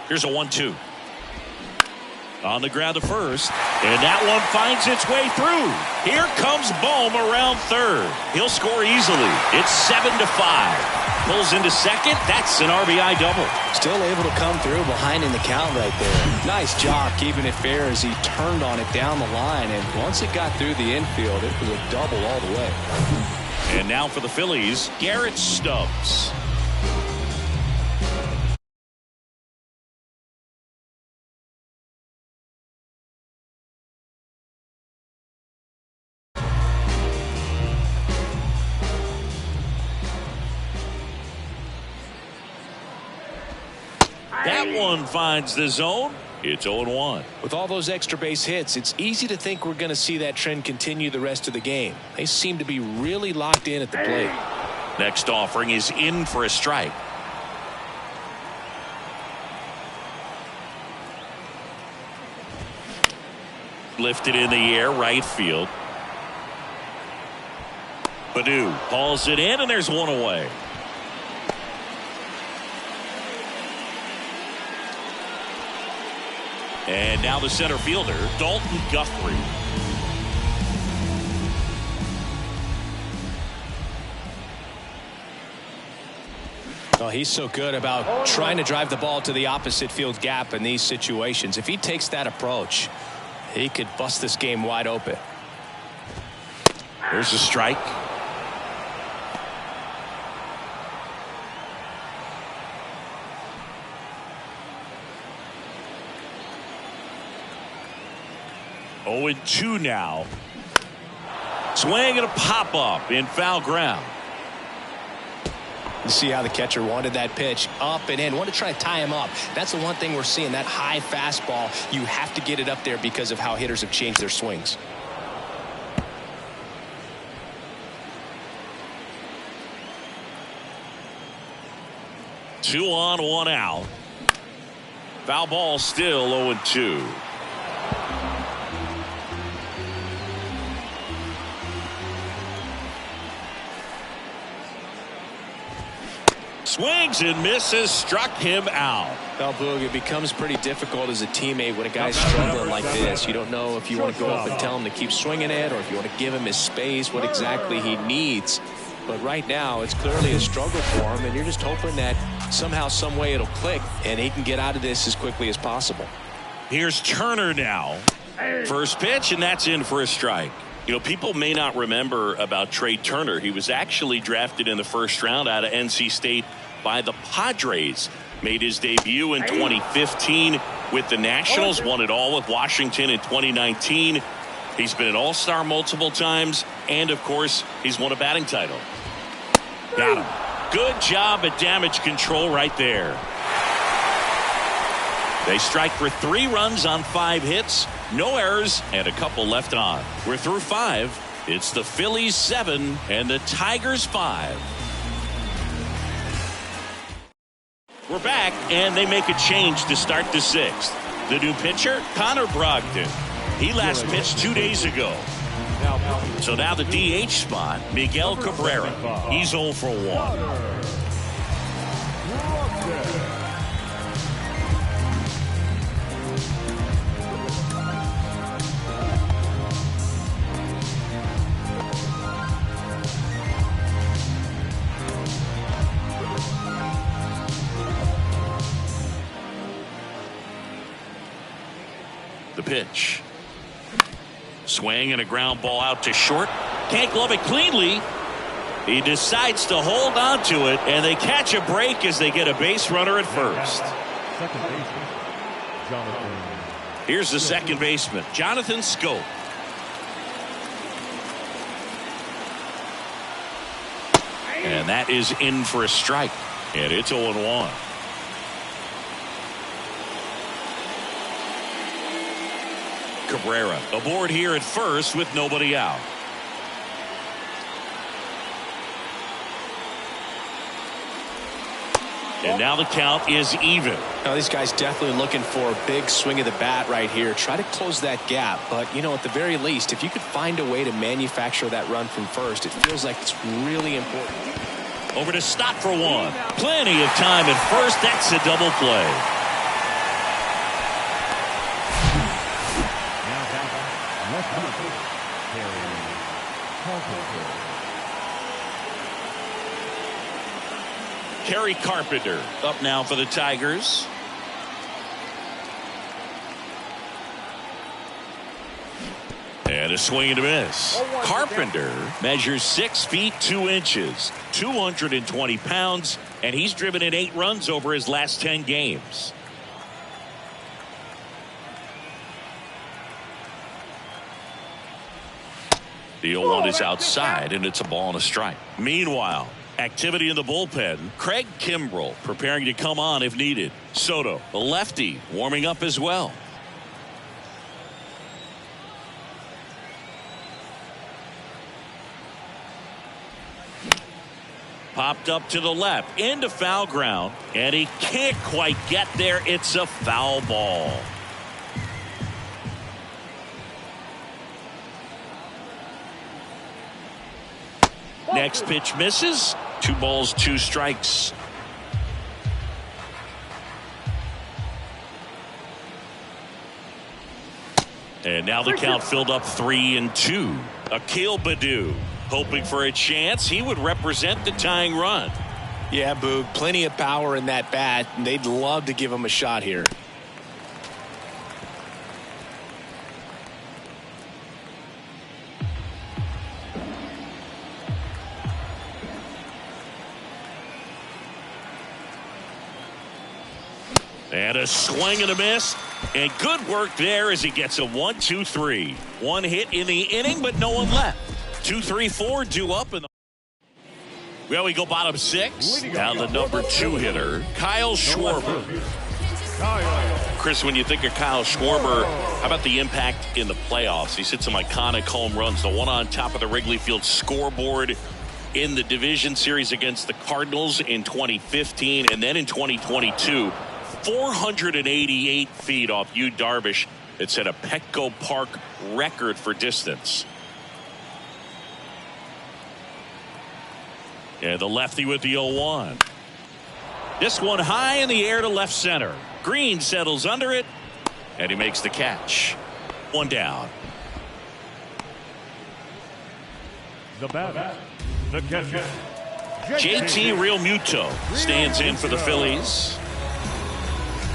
Here's a 1-2. On the ground to first, and that one finds its way through. Here comes Bohm around third. He'll score easily. It's 7-5. Pulls into second. That's an RBI double. Still able to come through behind in the count right there. Nice job keeping it fair as he turned on it down the line, and once it got through the infield, it was a double all the way. And now for the Phillies, Garrett Stubbs. That one finds the zone. It's 0-1. With all those extra base hits, it's easy to think we're going to see that trend continue the rest of the game. They seem to be really locked in at the plate. Next offering is in for a strike. Lifted in the air, right field. Badu hauls it in, and there's one away. And now the center fielder, Dalton Guthrie. Oh, he's so good about trying to drive the ball to the opposite field gap in these situations. If he takes that approach, he could bust this game wide open. There's a strike. Oh, 0-2 now. Swing and a pop up in foul ground. You see how the catcher wanted that pitch up and in. Want to try to tie him up. That's the one thing we're seeing. That high fastball, you have to get it up there because of how hitters have changed their swings. Two on, one out. Foul ball still 0-2. Swings and misses, struck him out. Well, Boog, it becomes pretty difficult as a teammate when a guy's struggling like this. You don't know if you want to go up and tell him to keep swinging it, or if you want to give him his space, what exactly he needs. But right now, it's clearly a struggle for him, and you're just hoping that somehow, some way it'll click, and he can get out of this as quickly as possible. Here's Turner now. First pitch, and that's in for a strike. You know, people may not remember about Trey Turner. He was actually drafted in the first round out of NC State by the Padres. Made his debut in 2015 with the Nationals. Won it all with Washington in 2019. He's been an all-star multiple times. And, of course, he's won a batting title. Got him. Good job at damage control right there. They strike for 3 runs on 5 hits. No errors and a couple left on. We're through 5. It's the Phillies 7 and the Tigers 5. We're back, and they make a change to start the 6th. The new pitcher, Connor Brogdon. He last pitched 2 days ago. So now the DH spot, Miguel Cabrera. He's 0 for 1. The pitch. Swing and a ground ball out to short. Can't glove it cleanly. He decides to hold on to it, and they catch a break as they get a base runner at first. Second baseman, Jonathan. Here's the second baseman, Jonathan Scope. And that is in for a strike. And it's 0-1. Cabrera aboard here at first with nobody out. And now the count is even. Now these guys definitely looking for a big swing of the bat right here. Try to close that gap. But, you know, at the very least, if you could find a way to manufacture that run from first, it feels like it's really important. Over to Stott for one. Plenty of time at first. That's a double play. Now back, left field, Harry Carpenter. Kerry Carpenter up now for the Tigers. And a swing and a miss. Carpenter measures 6 feet 2 inches, 220 pounds, and he's driven in 8 runs over his last 10 games. The 0-1 is outside, and it's a ball and a strike. Meanwhile, activity in the bullpen. Craig Kimbrell preparing to come on if needed. Soto, the lefty, warming up as well. Popped up to the left, into foul ground, and he can't quite get there. It's a foul ball. Next pitch misses. 2 balls, 2 strikes. And now the count filled up 3-2. Akil Baddoo hoping for a chance. He would represent the tying run. Yeah, Boog, plenty of power in that bat, and they'd love to give him a shot here. And a swing and a miss. And good work there as he gets a 1-2-3. 1 hit in the inning, but no one left. 2, 3, 4 due up in the. Well, we go bottom 6. Now the number 2 hitter, Kyle Schwarber. Chris, when you think of Kyle Schwarber, how about the impact in the playoffs? He's hit some iconic home runs. The one on top of the Wrigley Field scoreboard in the division series against the Cardinals in 2015, and then in 2022. 488 feet off Yu Darvish. It set a Petco Park record for distance. And the lefty with the 0-1. This one high in the air to left center. Green settles under it, and he makes the catch. 1 down. The batter, the catcher, JT Realmuto stands in for the Phillies.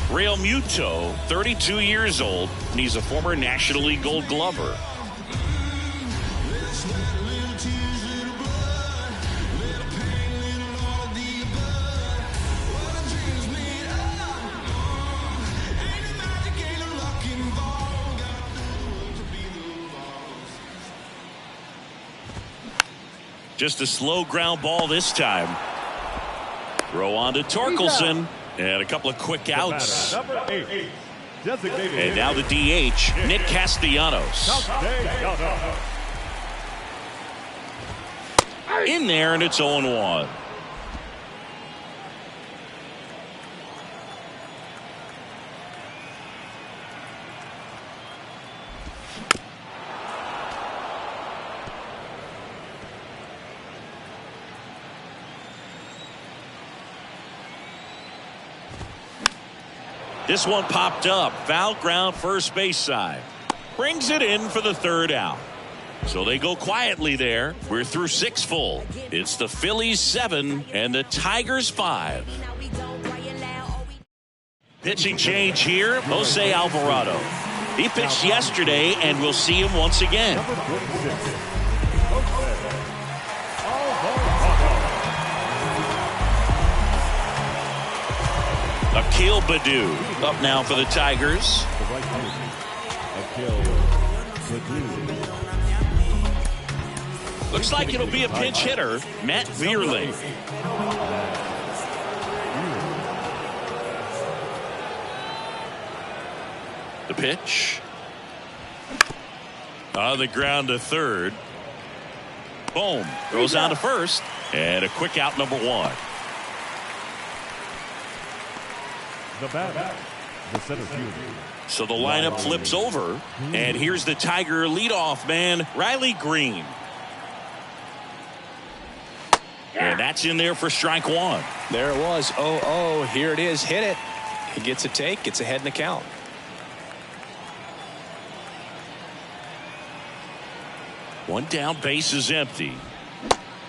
Realmuto, 32 years old, and he's a former National League Gold Glover. Just a slow ground ball this time. Throw on to Torkelson. And a couple of quick outs. number 8, designated. And now the DH, Nick Castellanos. In there, and it's 0-1. This one popped up. Foul ground first base side. Brings it in for the 3rd out. So they go quietly there. We're through 6 full. It's the Phillies 7 and the Tigers 5. Pitching change here. Jose Alvarado. He pitched yesterday, and we'll see him once again. Number 46, Jose Alvarado. Akil Baddoo up now for the Tigers. The right fielder, Akil Baddoo. Looks like it'll be a pinch hitter, Matt Vierling. The pitch. On the ground to third. Boom. Goes on to first. And a quick out, number one. The batter, the center fielder. So the lineup flips over. And here's the Tiger leadoff man, Riley Green. And that's in there for strike one. There it was. 0-0. Here it is. Hit it. He gets a take. Gets ahead in the count. One down, base is empty.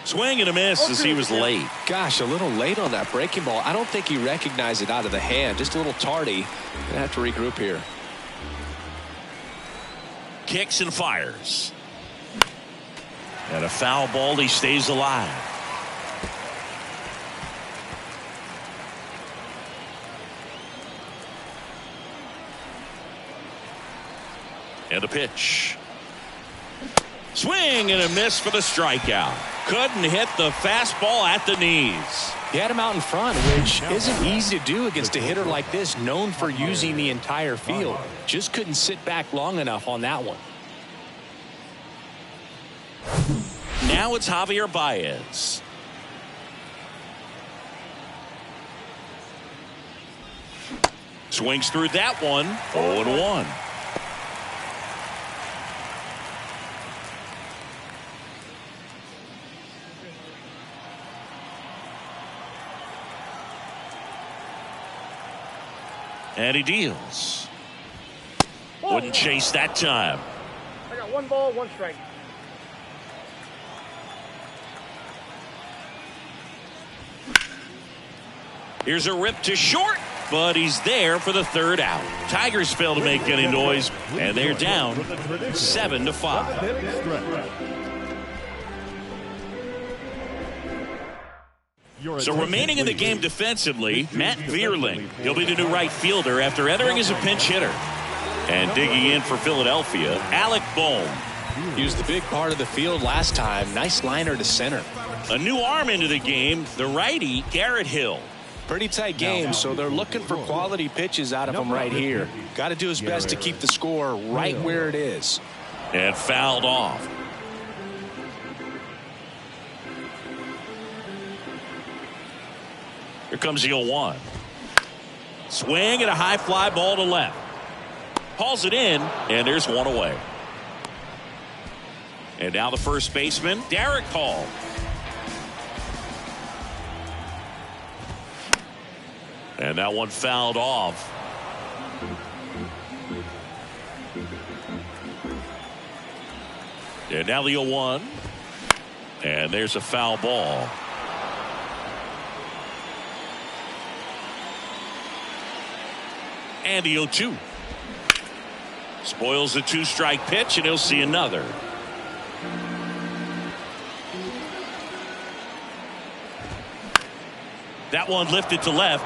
Swing and a miss as he was late. Gosh, a little late on that breaking ball. I don't think he recognized it out of the hand. Just a little tardy. Gonna have to regroup here. Kicks and fires. And a foul ball. He stays alive. And a pitch. Swing and a miss for the strikeout. Couldn't hit the fastball at the knees. He had him out in front, which isn't easy to do against a hitter like this, known for using the entire field. Just couldn't sit back long enough on that one. Now it's Javier Baez. Swings through that one. 0-1. And he deals. Wouldn't chase that time. I got 1 ball, 1 strike. Here's a rip to short, but he's there for the third out. Tigers fail to make any noise, and they're down 7-5. So remaining in the game defensively, Matt Vierling. He'll be the new right fielder after entering as a pinch hitter. And digging in for Philadelphia, Alec Bohm. He was the big part of the field last time. Nice liner to center. A new arm into the game, the righty, Garrett Hill. Pretty tight game, so they're looking for quality pitches out of him right here. Got to do his best to keep the score right where it is. And fouled off. Here comes the 0-1. Swing and a high fly ball to left. Hauls it in, and there's one away. And now the first baseman, Derek Hall. And that one fouled off. And now the 0-1. And there's a foul ball. And the 0-2. Spoils the 2-strike pitch, and he'll see another. That one lifted to left.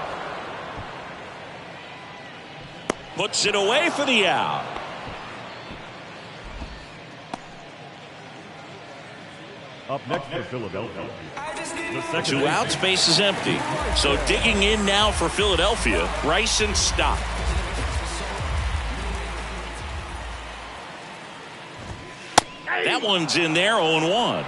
Puts it away for the out. Up next for Philadelphia. The second 2 outs, base is empty. So digging in now for Philadelphia, Bryson Stott. That one's in there, 0-1.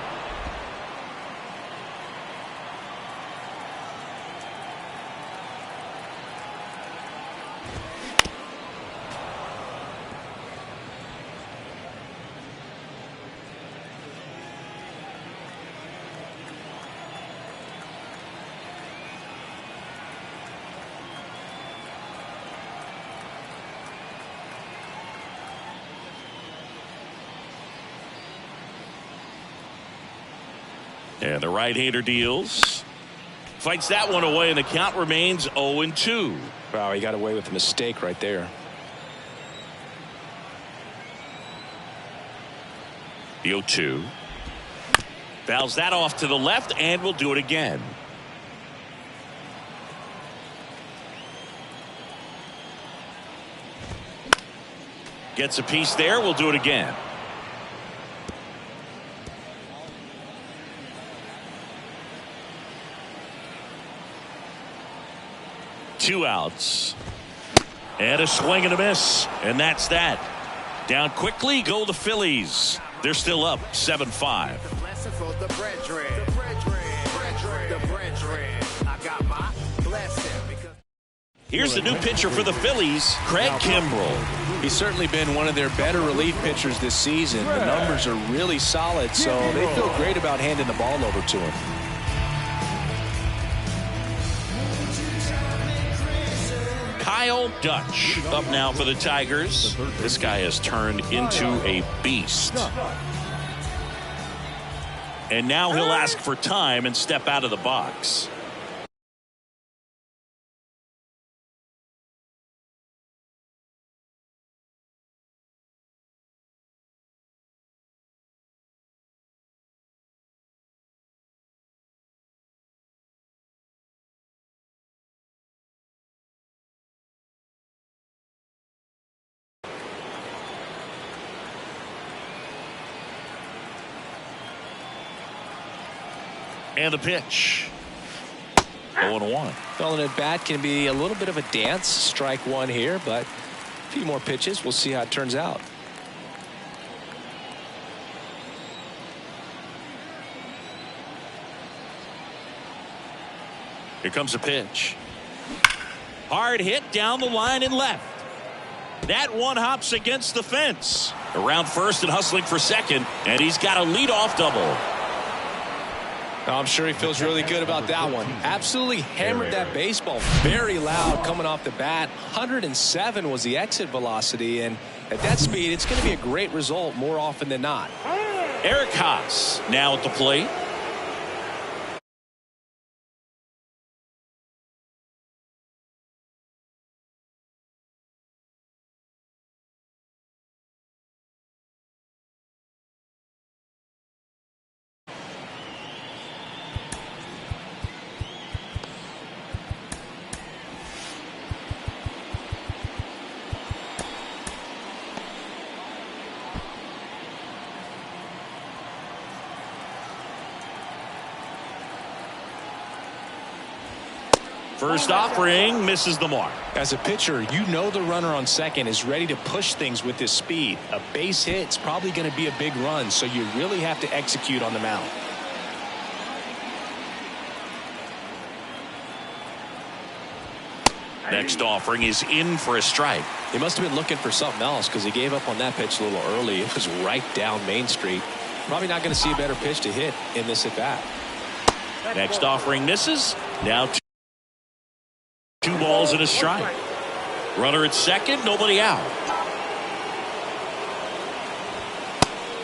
And the right-hander deals. Fights that one away, and the count remains 0-2. Wow, he got away with a mistake right there. The 0-2. Fouls that off to the left, and will do it again. Gets a piece there. We'll do it again. Two outs. And a swing and a miss. And that's that. Down quickly go the Phillies. They're still up 7-5. Here's the new pitcher for the Phillies, Craig Kimbrell. He's certainly been one of their better relief pitchers this season. The numbers are really solid, so they feel great about handing the ball over to him. Kyle Dutch up now for the Tigers. This guy has turned into a beast. And now he'll ask for time and step out of the box. And the pitch. 0-1. Throwing at bat can be a little bit of a dance. Strike one here, but a few more pitches. We'll see how it turns out. Here comes a pitch. Hard hit down the line and left. That one hops against the fence. Around first and hustling for second, and he's got a leadoff double. I'm sure he feels really good about that one. Absolutely hammered that baseball. Very loud coming off the bat. 107 was the exit velocity, and at that speed, it's going to be a great result more often than not. Eric Haas now at the plate. First offering misses the mark. As a pitcher, you know the runner on second is ready to push things with his speed. A base hit's probably going to be a big run, so you really have to execute on the mound. Next offering is in for a strike. He must have been looking for something else because he gave up on that pitch a little early. It was right down Main Street. Probably not going to see a better pitch to hit in this at bat. Next offering misses. Now two balls and a strike. Runner at second, nobody out.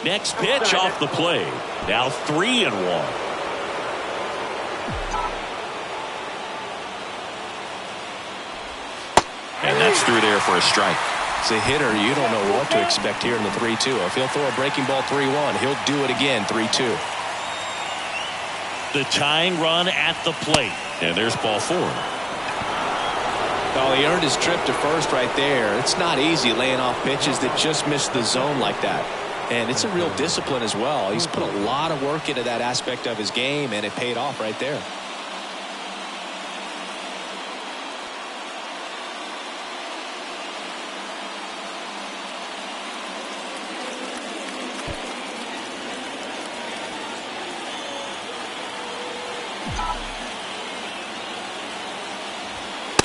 Next pitch off the plate. Now 3-1. And that's through there for a strike. As a hitter, you don't know what to expect here in the 3-2. If he'll throw a breaking ball 3-1, he'll do it again 3-2. The tying run at the plate. And there's ball 4. Oh, he earned his trip to first right there. It's not easy laying off pitches that just miss the zone like that. And it's a real discipline as well. He's put a lot of work into that aspect of his game, and it paid off right there.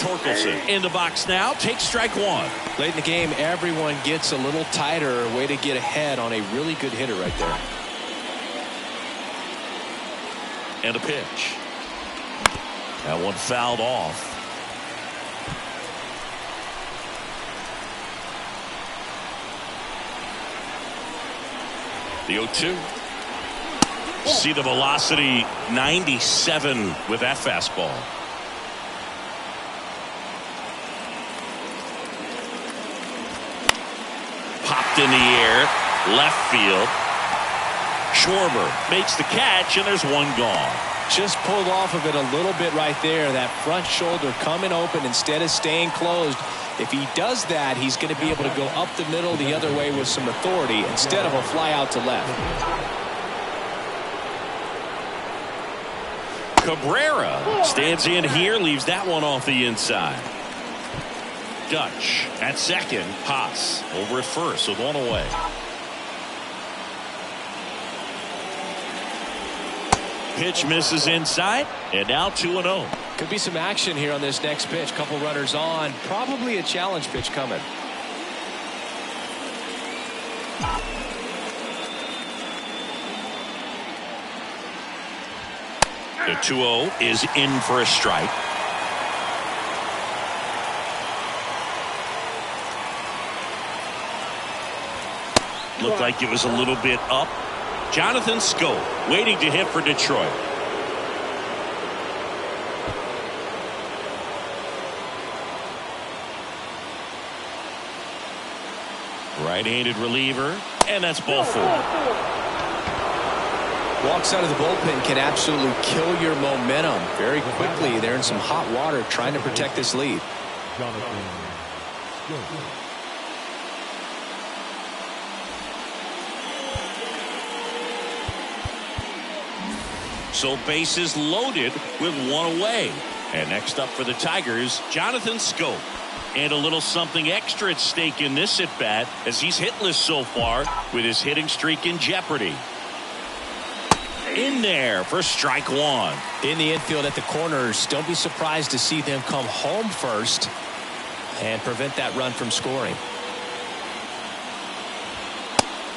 Torkelson in the box now. Takes strike one. Late in the game, everyone gets a little tighter. Way to get ahead on a really good hitter right there. And a pitch. That one fouled off. The 0-2. See the velocity 97 with that fastball. Popped in the air, left field. Schwarber makes the catch, and there's one gone. Just pulled off of it a little bit right there. That front shoulder coming open instead of staying closed. If he does that, he's going to be able to go up the middle the other way with some authority instead of a fly out to left. Cabrera stands in here, leaves that one off the inside. Dutch at second. Haas over at first with one away. Pitch misses inside, and now 2-0. Could be some action here on this next pitch. Couple runners on. Probably a challenge pitch coming. The 2-0 is in for a strike. Looked like it was a little bit up. Jonathan Schoop waiting to hit for Detroit. Right-handed reliever, and that's ball four. Walks out of the bullpen can absolutely kill your momentum very quickly. They're in some hot water trying to protect this lead. Jonathan Schoop. So bases loaded with one away. And next up for the Tigers, Jonathan Schoop. And a little something extra at stake in this at-bat as he's hitless so far with his hitting streak in jeopardy. In there for strike one. In the infield at the corners, don't be surprised to see them come home first and prevent that run from scoring.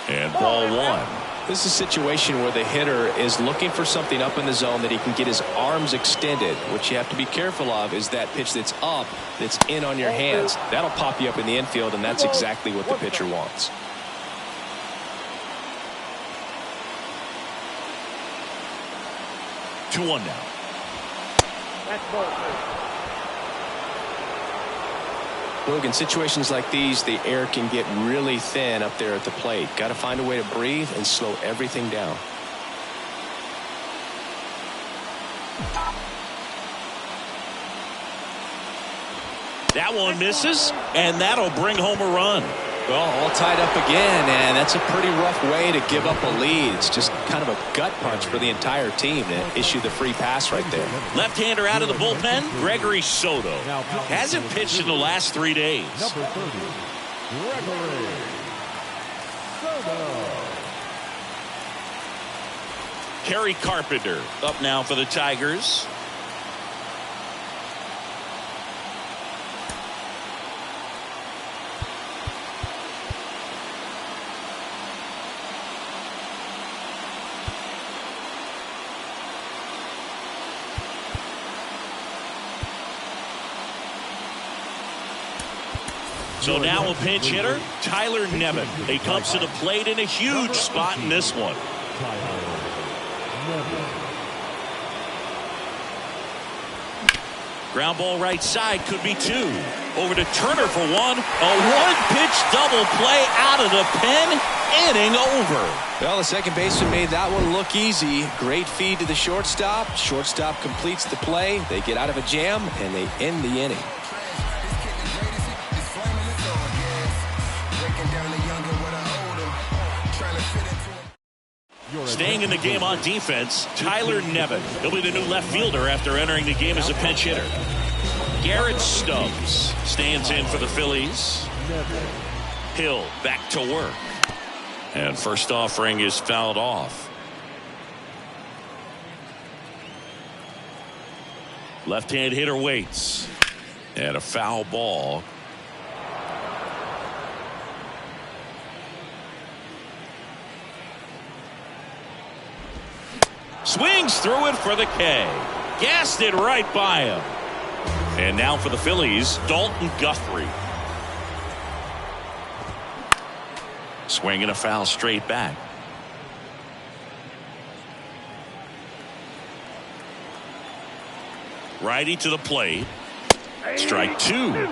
And ball one. This is a situation where the hitter is looking for something up in the zone that he can get his arms extended. What you have to be careful of is that pitch that's up, that's in on your hands. That'll pop you up in the infield, and that's exactly what the pitcher wants. Two one now. That's ball three. Look, in situations like these, the air can get really thin up there at the plate. Got to find a way to breathe and slow everything down. That one misses, and that'll bring home a run. Well, all tied up again, and that's a pretty rough way to give up a lead. It's just kind of a gut punch for the entire team to issue the free pass right there. Left-hander out of the bullpen, Gregory Soto. Hasn't pitched in the last 3 days. Number 30, Gregory Soto. Kerry Carpenter up now for the Tigers. So now a pinch hitter, Tyler Nevin. He comes to the plate in a huge spot in this one. Ground ball right side, could be two. Over to Turner for one. A one-pitch double play out of the pen. Inning over. Well, the second baseman made that one look easy. Great feed to the shortstop. Shortstop completes the play. They get out of a jam, and they end the inning. Staying in the game on defense, Tyler Nevin. He'll be the new left fielder after entering the game as a pinch hitter. Garrett Stubbs stands in for the Phillies. Hill back to work. And first offering is fouled off. Left-hand hitter waits. And a foul ball. Swings through it for the K. Gassed it right by him. And now for the Phillies, Dalton Guthrie. Swinging a foul straight back. Righty to the plate. Strike two.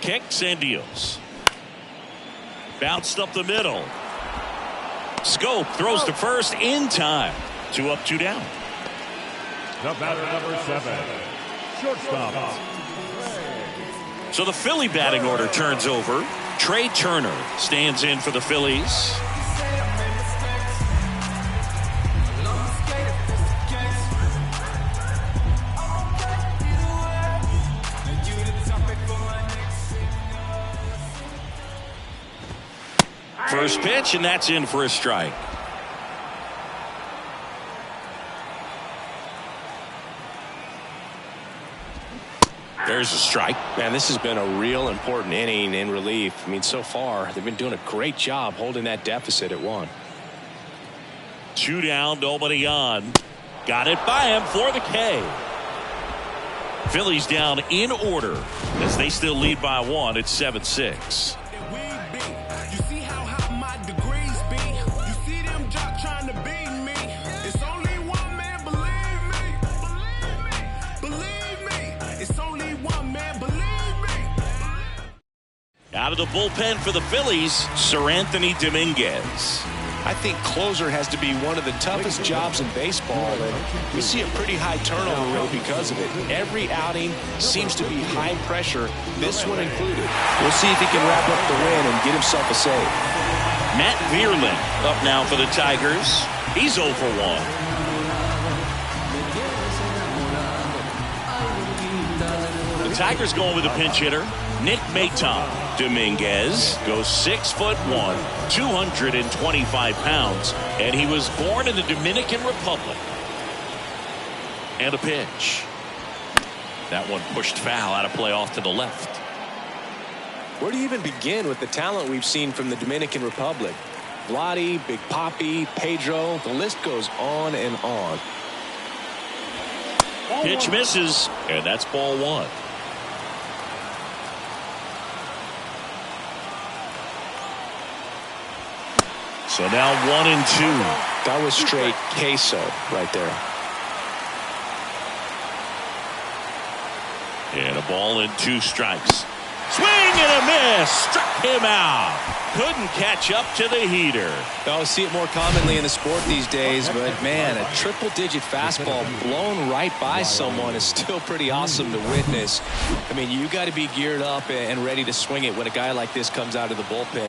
kicks and deals. Bounced up the middle. Scope throws to first in time. 2 up, 2 down. The batter, number 7, shortstop. So the Philly batting order turns over. Trey Turner stands in for the Phillies. First pitch, and that's in for a strike. There's a strike. Man, this has been a real important inning in relief. I mean, so far, they've been doing a great job holding that deficit at 1. 2 down, nobody on. Got it by him for the K. Phillies down in order as they still lead by 1 at 7-6. Out of the bullpen for the Phillies, Sir Anthony Dominguez. I think closer has to be one of the toughest jobs in baseball, and we see a pretty high turnover rate because of it. Every outing seems to be high pressure, this one included. We'll see if he can wrap up the win and get himself a save. Matt Vierling up now for the Tigers. He's 0 for 1. The Tigers going with a pinch hitter, Nick Maton. Dominguez goes 6'1", 225 pounds, and he was born in the Dominican Republic. And a pitch. That one pushed foul, out of play off to the left. Where do you even begin with the talent we've seen from the Dominican Republic? Vladi, Big Papi, Pedro, the list goes on and on. Pitch misses, and that's ball 1. So now 1 and 2. That was straight queso right there. And a ball and 2 strikes. Swing and a miss. Struck him out. Couldn't catch up to the heater. I see it more commonly in the sport these days, but man, a triple-digit fastball blown right by someone is still pretty awesome to witness. I mean, you got to be geared up and ready to swing it when a guy like this comes out of the bullpen.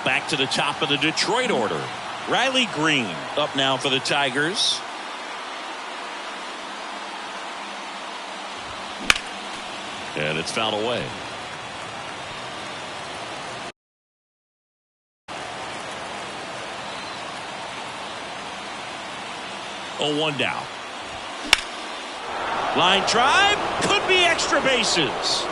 Back to the top of the Detroit order. Riley Green up now for the Tigers. And it's fouled away. Oh, 1 down. Line drive. Could be extra bases.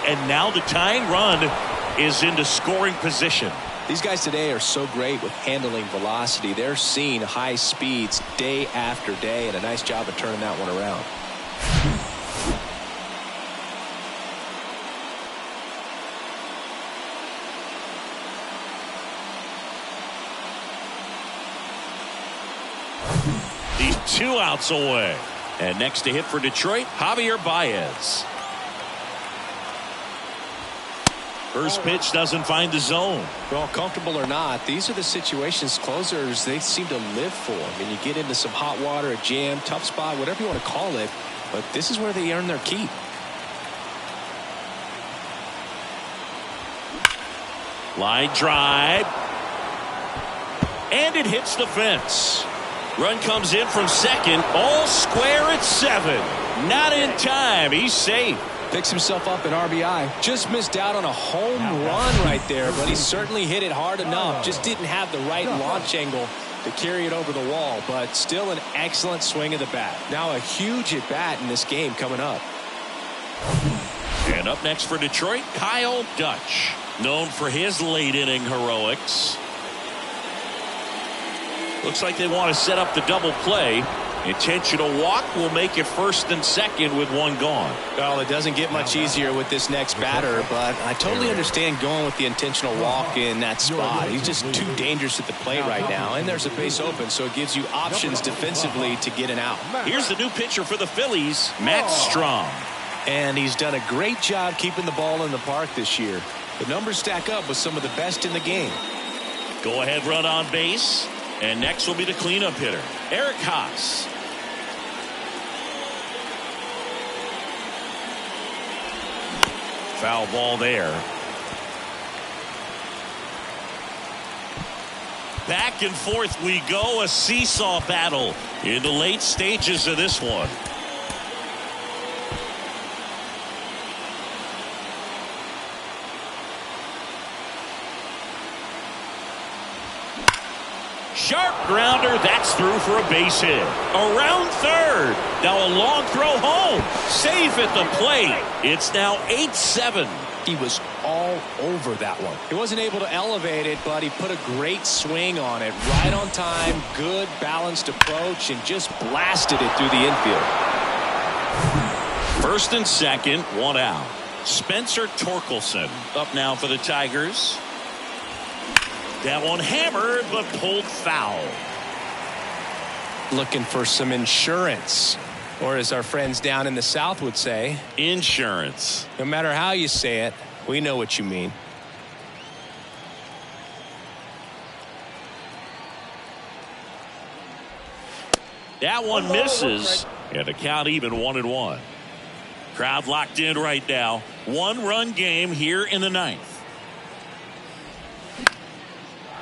And now the tying run is into scoring position. These guys today are so great with handling velocity. They're seeing high speeds day after day, and a nice job of turning that one around. He's 2 outs away. And next to hit for Detroit, Javier Baez. First pitch doesn't find the zone. Well, comfortable or not, these are the situations closers they seem to live for. I mean, you get into some hot water, a jam, tough spot, whatever you want to call it, but this is where they earn their keep. Line drive. And it hits the fence. Run comes in from second, all square at 7. Not in time. He's safe. Picks himself up an RBI. Just missed out on a home run right there, but he certainly hit it hard enough. Just didn't have the right launch angle to carry it over the wall, but still an excellent swing of the bat. Now a huge at bat in this game coming up. And up next for Detroit, Kyle Dutch, known for his late inning heroics. Looks like they want to set up the double play. Intentional walk will make it 1st and 2nd with 1 gone. Well, it doesn't get much easier with this next batter, but I totally understand going with the intentional walk in that spot. He's just too dangerous at the plate right now, and there's a base open, so it gives you options defensively to get an out. Here's the new pitcher for the Phillies, Matt Strom. And he's done a great job keeping the ball in the park this year. The numbers stack up with some of the best in the game. Go ahead run on base. And next will be the cleanup hitter, Eric Haas. Foul ball there. Back and forth we go, a seesaw battle in the late stages of this one. Sharp grounder, that's through for a base hit. Around third. Now a long throw home. Safe at the plate. It's now 8-7. He was all over that one. He wasn't able to elevate it, but he put a great swing on it. Right on time, good balanced approach, and just blasted it through the infield. 1st and 2nd, 1 out. Spencer Torkelson up now for the Tigers. That one hammered, but pulled foul. Looking for some insurance, or as our friends down in the South would say, insurance. No matter how you say it, we know what you mean. That one misses, and the count even 1-1. Crowd locked in right now. 1-run game here in the 9th.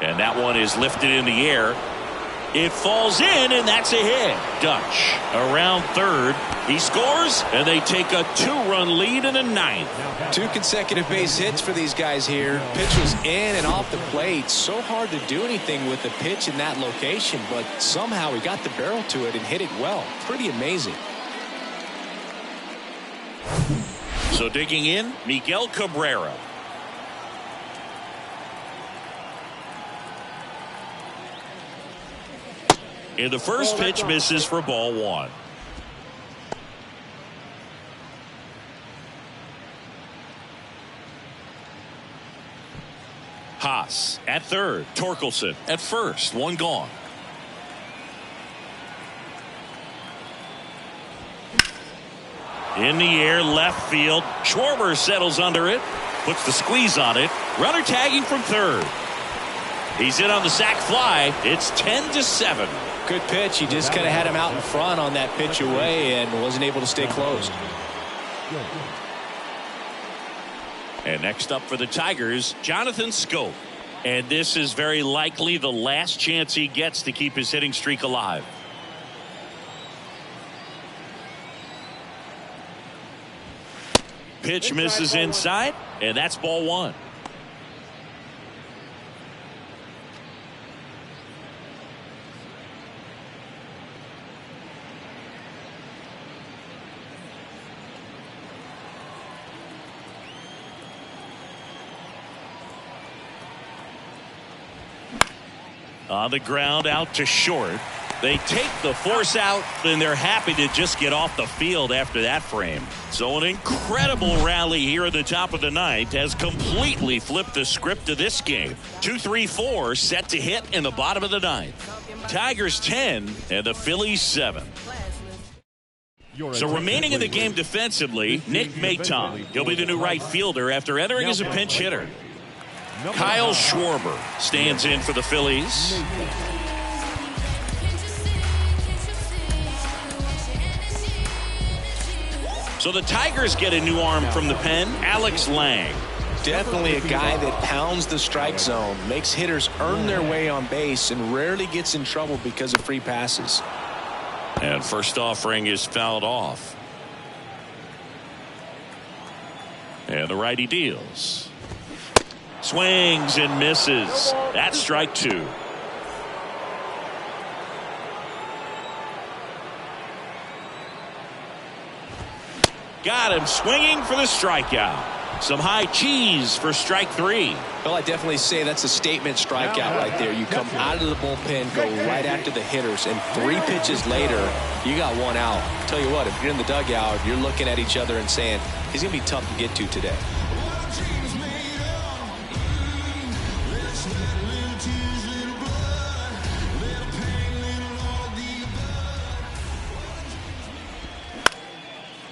And that one is lifted in the air. It falls in, and that's a hit. Dutch around third. He scores, and they take a 2-run lead in the 9th. 2 consecutive base hits for these guys here. Pitch was in and off the plate. So hard to do anything with the pitch in that location, but somehow he got the barrel to it and hit it well. Pretty amazing. So digging in, Miguel Cabrera. And the first pitch misses for ball 1. Haas at third. Torkelson at first. 1 gone. In the air, left field. Schwarber settles under it. Puts the squeeze on it. Runner tagging from third. He's in on the sac fly. It's 10-7. Good pitch. He just kind of had him out in front on that pitch away and wasn't able to stay closed. And next up for the Tigers, Jonathan Scope. And this is very likely the last chance he gets to keep his hitting streak alive. Pitch misses inside, and that's ball 1. On the ground out to short. They take the force out, and they're happy to just get off the field after that frame. So an incredible rally here at the top of the 9th has completely flipped the script of this game. 2-3-4 set to hit in the bottom of the 9th. Tigers 10 and the Phillies 7. So remaining in the game defensively, Nick Maton. He'll be the new right fielder after entering as a pinch hitter. Kyle Schwarber stands in for the Phillies. So the Tigers get a new arm from the pen, Alex Lang. Definitely a guy that pounds the strike zone, makes hitters earn their way on base, and rarely gets in trouble because of free passes. And first offering is fouled off. And the righty deals. Swings and misses. That's strike 2. Got him swinging for the strikeout. Some high cheese for strike 3. Well, I definitely say that's a statement strikeout right there. You come out of the bullpen, go right after the hitters, and 3 pitches later, you got 1 out. Tell you what, if you're in the dugout, you're looking at each other and saying, he's going to be tough to get to today.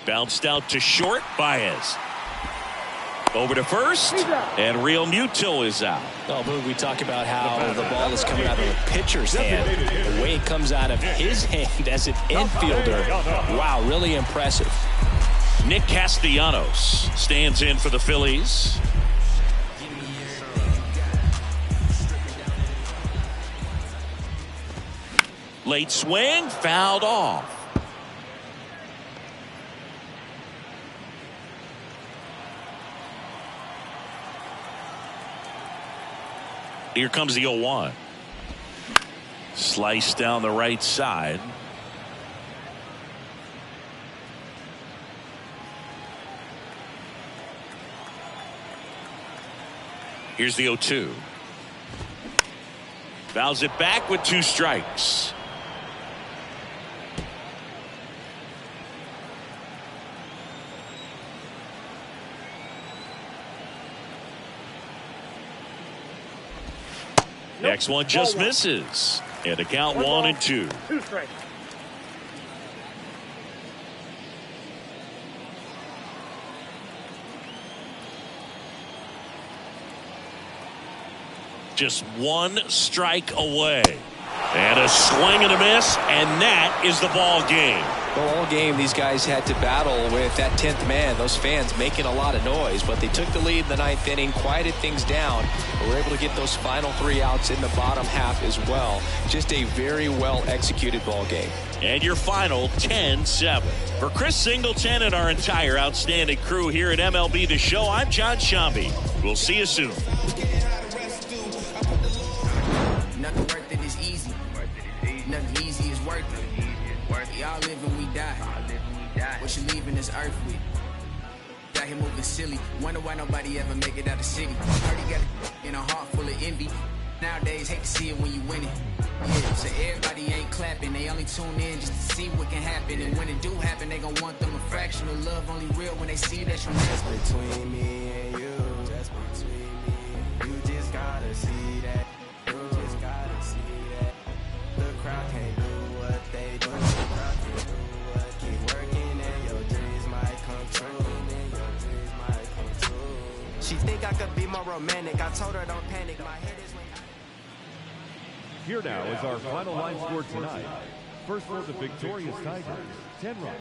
Bounced out to short. Baez. Over to first, and Real Muto is out. Oh, Boog, we talk about how the ball is coming out of the pitcher's hand. The way it comes out of his hand as an infielder. Wow, really impressive. Nick Castellanos stands in for the Phillies. Late swing, fouled off. Here comes the 0-1. Slice down the right side. Here's the 0-2. Fouls it back with 2 strikes. Next one just misses. And the count 1-2. 2 strikes. Just 1 strike away. And a swing and a miss, and that is the ball game. Well, all game, these guys had to battle with that 10th man. Those fans making a lot of noise, but they took the lead in the 9th inning, quieted things down, and were able to get those final 3 outs in the bottom half as well. Just a very well executed ball game. And your final 10-7. For Chris Singleton and our entire outstanding crew here at MLB The Show, I'm John Shambi. We'll see you soon. Nothing worth it is easy. Nothing easy is worth it. Y'all live and we die. What you leaving this earth with? Got him moving silly. Wonder why nobody ever make it out the city. Already got it in a heart full of envy. Nowadays, hate to see it when you win it. Yeah, so everybody ain't clapping. They only tune in just to see what can happen. And when it do happen, they gon' want them a fraction of love. Only real when they see that you're messed between me and you. Just between me and you. Just gotta see that. You just gotta see that. The crowd can't do what they do. The crowd can't do what. Keep working and your dreams might come true. She think I could be more romantic. I told her don't panic. My head is when Here now is our final line score tonight. First for the victorious Tigers, 10 runs.